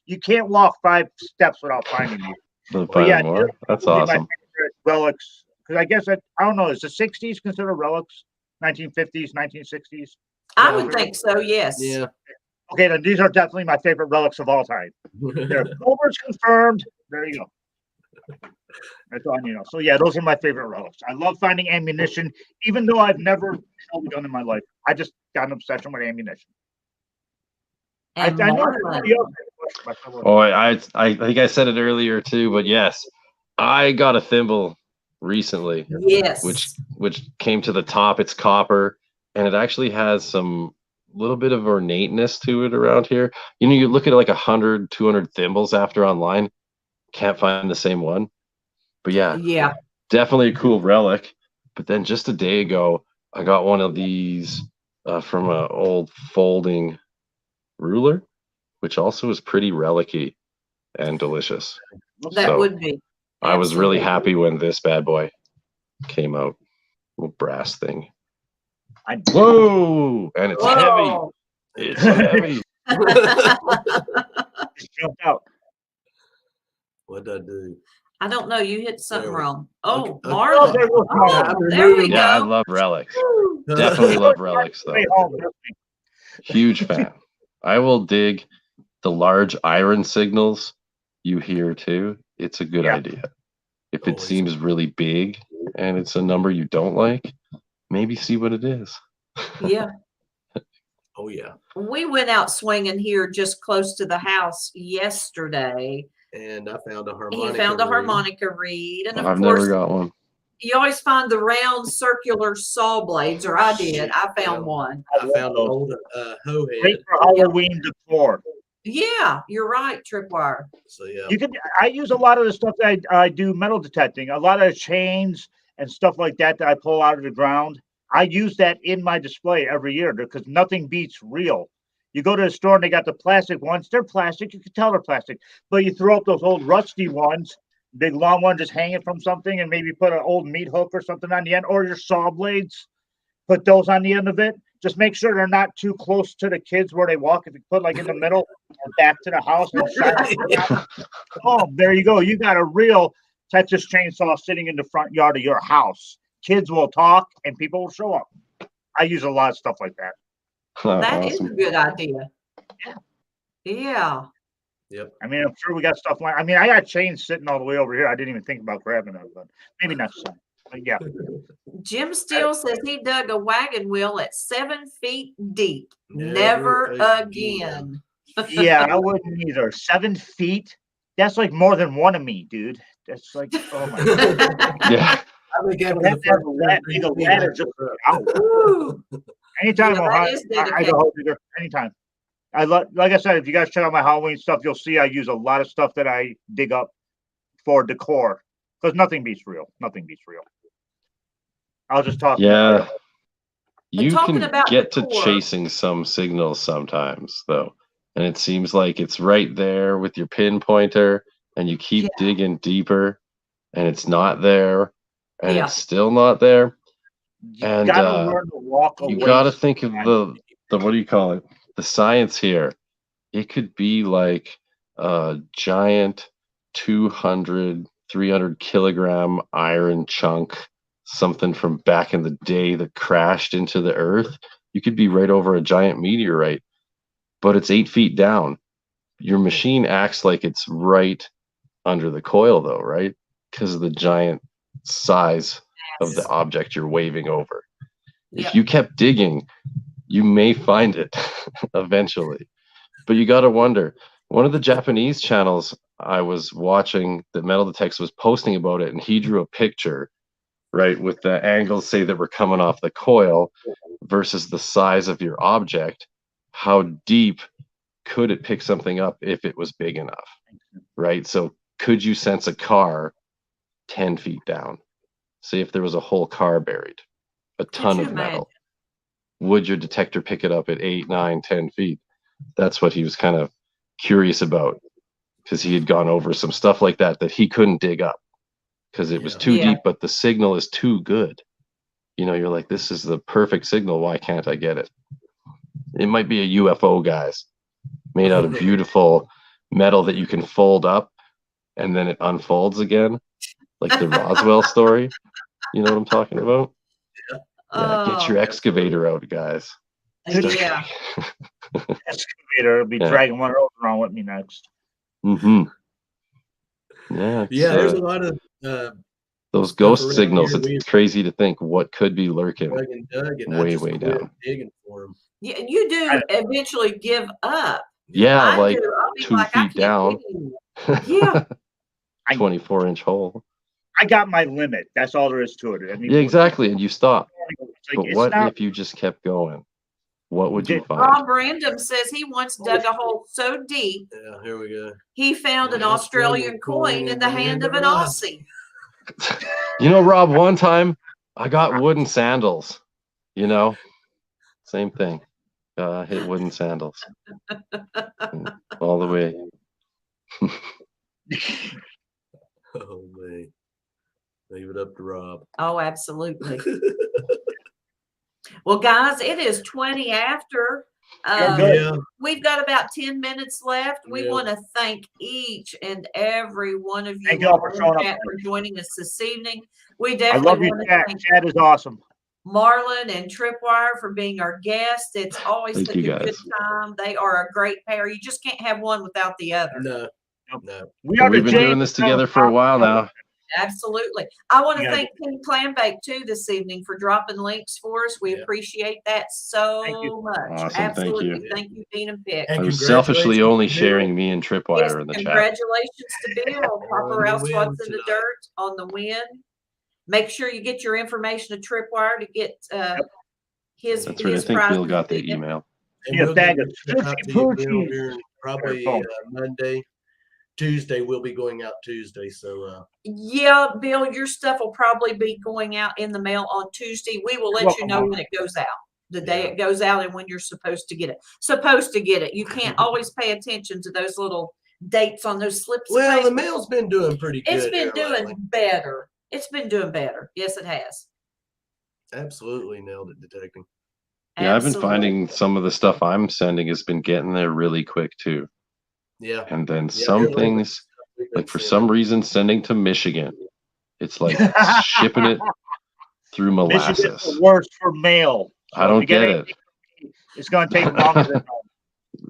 you can't walk 5 steps without finding these. Don't But find yeah, more. That's these are my awesome. favorite relics because I guess I don't know. Is the 60s considered relics? 1950s, 1960s? I would think so. Yes. Yeah. Okay, then these are definitely my favorite relics of all time. They're Culver's confirmed. There you go. That's all you know. So yeah, those are my favorite relics. I love finding ammunition, even though I've never held a gun in my life. I just got an obsession with ammunition. I know somebody else had a question. Oh, I think I said it earlier too, but yes, I got a thimble recently. Yes. Which came to the top. It's copper, and it actually has some little bit of ornateness to it around here. You know, you look at like 100, 200 thimbles after online, can't find the same one. But yeah, definitely a cool relic. But then just a day ago, I got one of these from an old folding ruler, which also is pretty relic-y and delicious. That would be. I was really happy when this bad boy came out. Little brass thing. Whoa! And it's heavy. It's heavy. Just jumped out. What'd I do? I don't know. You hit something wrong. Oh, Okay. Marlon. There we go. Yeah, I love relics. Definitely love relics, though. Huge fan. I will dig the large iron signals you hear too. It's a good idea. If it seems really big and it's a number you don't like, maybe see what it is. Yeah. Oh yeah. We went out swinging here just close to the house yesterday. And I found a harmonica. He found a harmonica reed, and of I've course, never got one. You always find the round circular saw blades, or I did. I found one. I found an old hoe head. Great for Halloween decor. Yeah, you're right, Tripwire. So yeah, You can. I use a lot of the stuff that I do metal detecting. A lot of chains and stuff like that I pull out of the ground. I use that in my display every year because nothing beats real. You go to the store and they got the plastic ones. They're plastic. You can tell they're plastic. But you throw up those old rusty ones, big long one, just hang it from something and maybe put an old meat hook or something on the end, or your saw blades. Put those on the end of it. Just make sure they're not too close to the kids where they walk. If you put like in the middle or back to the house and shine oh, there you go. You got a real Texas chainsaw sitting in the front yard of your house. Kids will talk and people will show up. I use a lot of stuff like that. That is a good idea. Yeah. Yep. I mean, I'm sure we got stuff like. I mean, I got chains sitting all the way over here. I didn't even think about grabbing them, but maybe next time. But yeah. Jim Steele says he dug a wagon wheel at 7 feet deep. Never Never again. Yeah, I wouldn't either. 7 feet. That's like more than one of me, dude. That's like, oh my god. Yeah. I think I have to have a ladder just out. Anytime I go anytime. Like I said, if you guys check out my Halloween stuff, you'll see I use a lot of stuff that I dig up for decor because nothing beats real. Nothing beats real. I'll just talk. Yeah, you talking can about get to decor. chasing some signals sometimes, though, and it seems like it's right there with your pinpointer, and you keep digging deeper, and it's not there, and it's still not there. And gotta learn to walk away. You got to think of the what do you call it? The science here. It could be like a giant 200, 300 kilogram iron chunk, something from back in the day that crashed into the earth. You could be right over a giant meteorite, but it's 8 feet down. Your machine acts like it's right under the coil, though, right? Because of the giant size of the object you're waving over. If you kept digging, you may find it eventually. But you got to wonder. One of the Japanese channels I was watching that Metal Detects was posting about it, and he drew a picture, right, with the angles, say, that were coming off the coil versus the size of your object. How deep could it pick something up if it was big enough, right? So could you sense a car 10 feet down? Say if there was a whole car buried, a ton of metal. Would your detector pick it up at 8, 9, 10 feet? That's what he was kind of curious about, because he had gone over some stuff like that he couldn't dig up because it was too deep, but the signal is too good. You know, you're like, this is the perfect signal. Why can't I get it? It might be a UFO, guys, made out of beautiful metal that you can fold up and then it unfolds again, like the Roswell story. You know what I'm talking about? Yeah, get your Oh, excavator out, guys. yeah. Excavator will be dragging one of those around with me next. Mm-hmm. Yeah. Yeah, there's a lot of those stuff ghost around signals. here. It's crazy to think what could be lurking Doug and Doug, and I way, just way quit down. digging for them. Yeah, you do eventually give up. Yeah, I like do. I'll be 2 like, I feet can't down. dig anymore. Yeah. 24-inch hole. I got my limit. That's all there is to it. I mean, Yeah, exactly. And you stop. it's like, But it's what not, if you just kept going? What would you find? Rob Random says he once dug a hole so deep Yeah, here we go. he found an Australian coin in the hand of an Aussie. You know, Rob, one time I got wooden sandals. You know, same thing. Hit wooden sandals all the way. Oh man, leave it up to Rob. Oh, absolutely. Well, guys, it is 20 after. We've got about 10 minutes left. We want to thank each and every one of you for joining us this evening. We definitely want to thank Chad is awesome. Marlon and Tripwire for being our guests. It's always such a good time. They are a great pair. You just can't have one without the other. No. We've been doing this together for a while now. Absolutely. I want to thank Team Clambake too this evening for dropping links for us. We appreciate that so much. Awesome. Absolutely. Thank you, Dean and Pick. I was selfishly only sharing me and Tripwire in the chat. Congratulations to Bill. Papa Ralph's What's in the Dirt on the win. Make sure you get your information to Tripwire to get his. That's right. I think Bill got the email. Probably Monday. Tuesday will be going out Tuesday, so yeah, Bill, your stuff will probably be going out in the mail on Tuesday. We will let you know when it goes out, the day it goes out, and when you're supposed to get it. You can't always pay attention to those little dates on those slips. Well, the mail's been doing pretty good. It's been doing better. It's been doing better. Yes, it has. Absolutely nailed it, detecting. Yeah, I've been finding some of the stuff I'm sending has been getting there really quick too. Yeah. And then some things, like for some reason, sending to Michigan, it's like shipping it through molasses. Michigan's the worst for mail. So I don't get it. It's going to take longer than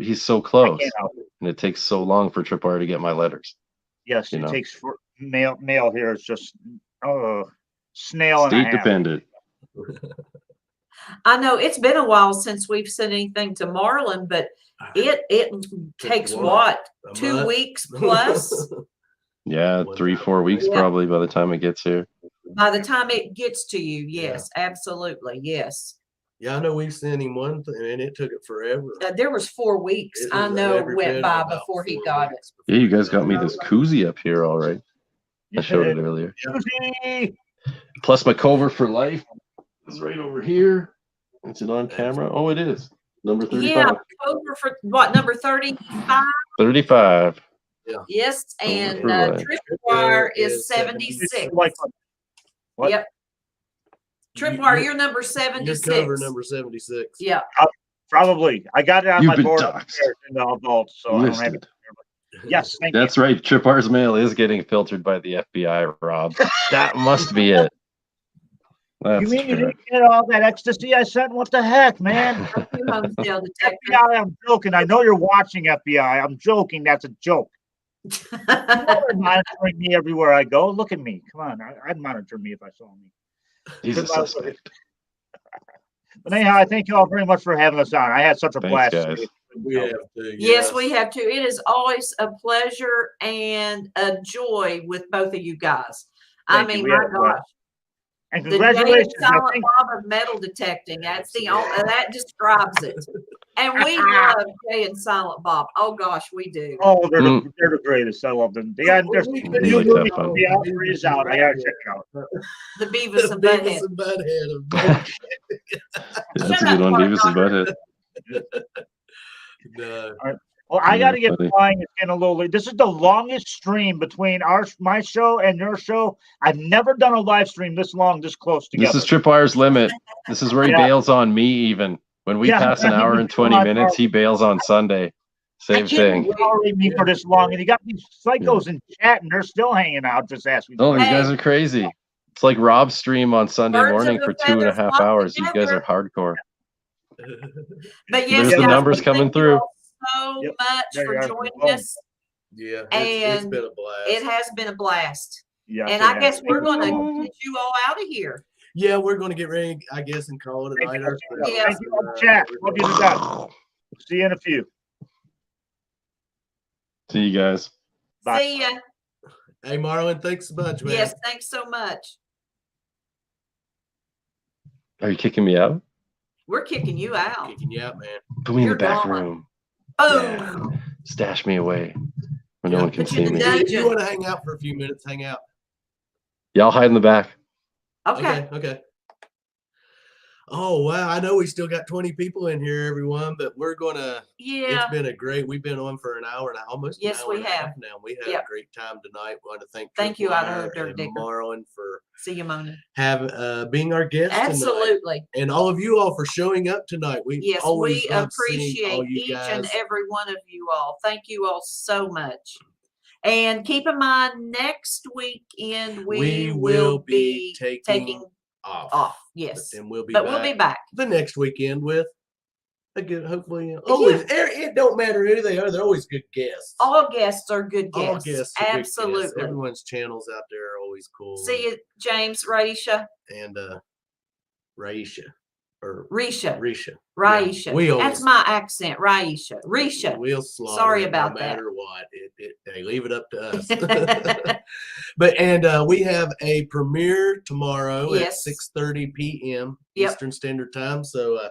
he's so close, and it takes so long for Tripwire to get my letters. Yes, it takes for mail here. It's just snail and a half. Dependent. I know it's been a while since we've sent anything to Marlon, but it takes what 2 weeks plus. Yeah, 3-4 weeks probably by the time it gets here. By the time it gets to you, yes, absolutely, yes. Yeah, I know we've sent him one thing, and it took it forever. There was 4 weeks I know went by before he got it. Yeah, you guys got me this koozie up here, all right. I showed it earlier. Plus my cover for life is right over here. Is it on camera? Oh, it is. Number 35. Yeah, cover for what, number 35? 35. Yeah. Yes, and Tripwire is 76. What? Yep. Tripwire, you're number 76. Your cover number 76. Yeah. Probably. I got it on my board doxed. in the vault, so I don't have it. Yes, thank you. That's right. Tripwire's mail is getting filtered by the FBI, Rob. That must be it. That's you mean you didn't get all that ecstasy I sent? What the heck, man? FBI, I'm joking. I know you're watching, FBI. I'm joking. That's a joke. You're monitoring me everywhere I go. Look at me. Come on. I'd monitor me if I saw me. He's a suspect. But anyhow, I thank you all very much for having us on. I had such a blast. Guys. We have to, yes, we have to. It is always a pleasure and a joy with both of you guys. I mean, my gosh. And congratulations. The Silent Bob of metal detecting. That's the only, that describes it. And we love Jay and Silent Bob. Oh gosh, we do. Oh, they're the greatest. I love them. They got their new movie is out. I gotta check it out. The Beavis and Butthead. That's a good one, Beavis and Butthead. No. Well, I got to get flying. It's getting a little late. This is the longest stream between my show and your show. I've never done a live stream this long, this close together. This is Tripwire's limit. This is where he bails on me even. When we pass an hour and 20 minutes, he bails on Sunday. Same thing. Tolerate me for this long, and you got these psychos in chat, and they're still hanging out. Just asking. Oh, these guys are crazy. It's like Rob's stream on Sunday Birds of morning a for feather 2.5 flock hours. You guys are together. hardcore. But yes, There's the guys, numbers we coming thank you through. all so Yep. much There for you are. joining Boom. us. Yeah, it's And been a blast. It has been a blast. Yeah. And I guess we're going to get you all out of here. Yeah, we're going to get ready, I guess, and call it a night. Yeah. Thank you all, chat. Love you to death. See you in a few. See you guys. Bye. See ya. Hey, Marlon, thanks a bunch, man. Yes, thanks so much. Are you kicking me out? We're kicking you out. Kicking you out, man. Put me in You're the back gone. room. Boom. Yeah. Stash me away where no Yeah, one can put you see in the me. dungeon. If you want to hang out for a few minutes, hang out. Y'all hide in the back. Okay. Okay. Oh, wow. I know we still got 20 people in here, everyone, but we're going to. Yeah. It's been a great. We've been on for an hour and almost. Yes, an hour we and a have. half now. We had Yep. a great time tonight. We want to thank You, Idaho Tripwire Dirt and Digger. Marlon for See you, Mona. being our guest tonight. Absolutely. And all of you all for showing up tonight. We Yes, always we love seeing all appreciate you each guys. and every one of you all. Thank you all so much. And keep in mind, next weekend we will be taking off. Yes. And we'll be But back we'll be back. the next weekend with a good, hopefully, always, it don't matter who they are, they're always good guests. All guests are good All guests. guests are good guests. Absolutely. Everyone's channels out there are always cool. See you, James, Raisha. And Raisha. Or Risha. Risha. Raisha. Yeah, we always, That's my accent. Raisha. Risha. We'll slaughter Sorry it about no that. matter what. They leave it up to us. But we have a premiere tomorrow Yes. at 6:30 p.m. Yep. Eastern Standard Time. So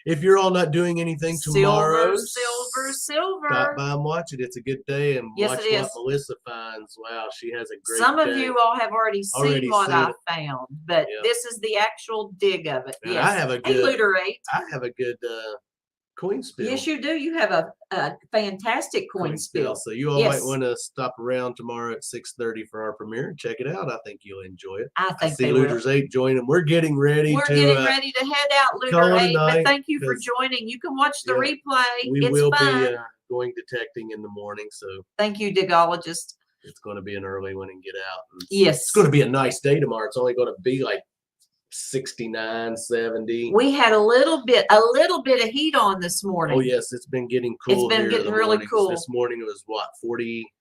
if you're all not doing anything tomorrow, Silver. stop by and watch it. It's a good day, and Yes, watch it what is. Melissa finds. Wow, she has a great Some day. of you all have already seen what I it. found, but Yeah. this is the actual dig of it. And Yes. I have a Hey, good, Luterate. I have a good coin spill. Yes, you do. You have a fantastic coin spill. So you all Yes. might want to stop around tomorrow at 6:30 for our premiere and check it out. I think you'll enjoy it. I think see they will. Looters 8 joining. We're getting ready We're to getting ready to head out, call Looter it a 8, but night, thank you for 'cause, joining. You can watch the yeah, replay. we It's will fun. be going detecting in the morning, so Thank you, Digologist. it's going to be an early one and get out. Yes. It's going to be a nice day tomorrow. It's only going to be like 69, 70. We had a little bit of heat on this morning. Oh yes, it's been getting cool. It's been here getting the really mornings. cool. This morning it was what, 40,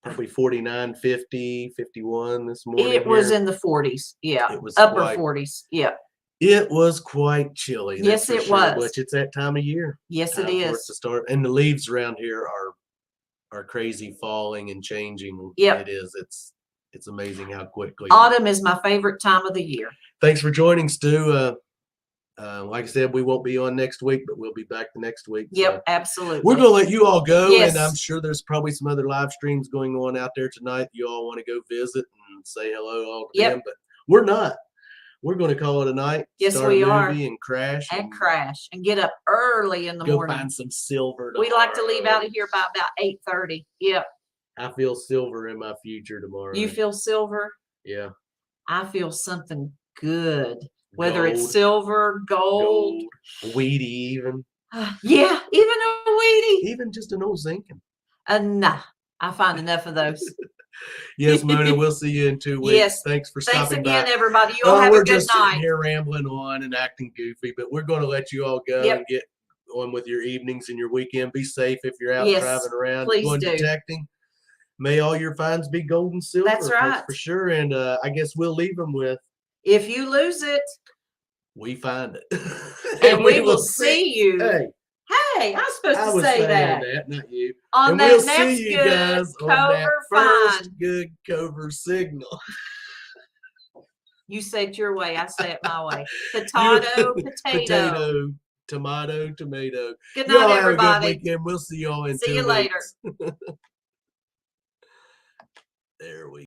probably 49, 50, 51 this morning. It was here. in the 40s. Yeah. It was Upper quite, 40s. Yeah. It was quite chilly. Yes, that's for it sure, was. But it's that time of year. Yes, Time it for is. to start, and the leaves around here are crazy, falling and changing. Yep. It is. It's amazing how quickly. Autumn is my favorite time of the year. Thanks for joining, Stu. Like I said, we won't be on next week, but we'll be back the next week. Yep, So absolutely. we're going to let you all go, Yes. and I'm sure there's probably some other live streams going on out there tonight. You all want to go visit and say hello all to Yep. them, but we're not. We're going to call it a night. Yes, start we a are. movie and crash. And get up early in the go morning. find some silver. We like to leave tomorrow. out of here by about 8:30. Yep. I feel silver in my future tomorrow. You feel silver? Yeah. I feel something good. Whether it's Gold. silver, gold. Weedy even. Yeah, even a weedy. Even just an old zinc. Nah, I find enough of those. Yes, Mona, we'll see you in 2 weeks. Yes. Thanks for Thanks stopping again, by. everybody. You all have we're a good just sitting night. here rambling on and acting goofy, but we're going to let you all go Yep. and get on with your evenings and your weekend. Be safe if you're out Yes, driving around, please going do. detecting. May all your finds be gold and silver. That's right. For sure. And I guess we'll leave them with, If you lose it, we find it. and we will see you. Hey, Hey, I'm supposed I to was say saying that. not you. On And that we'll next see you good guys on that cover first find. good cover signal. You say it your way, I say it my way. Potato, potato. Potato, tomato, tomato. Good Y'all night, have a good everybody. weekend. We'll see y'all in See 2 you later. weeks. There we go.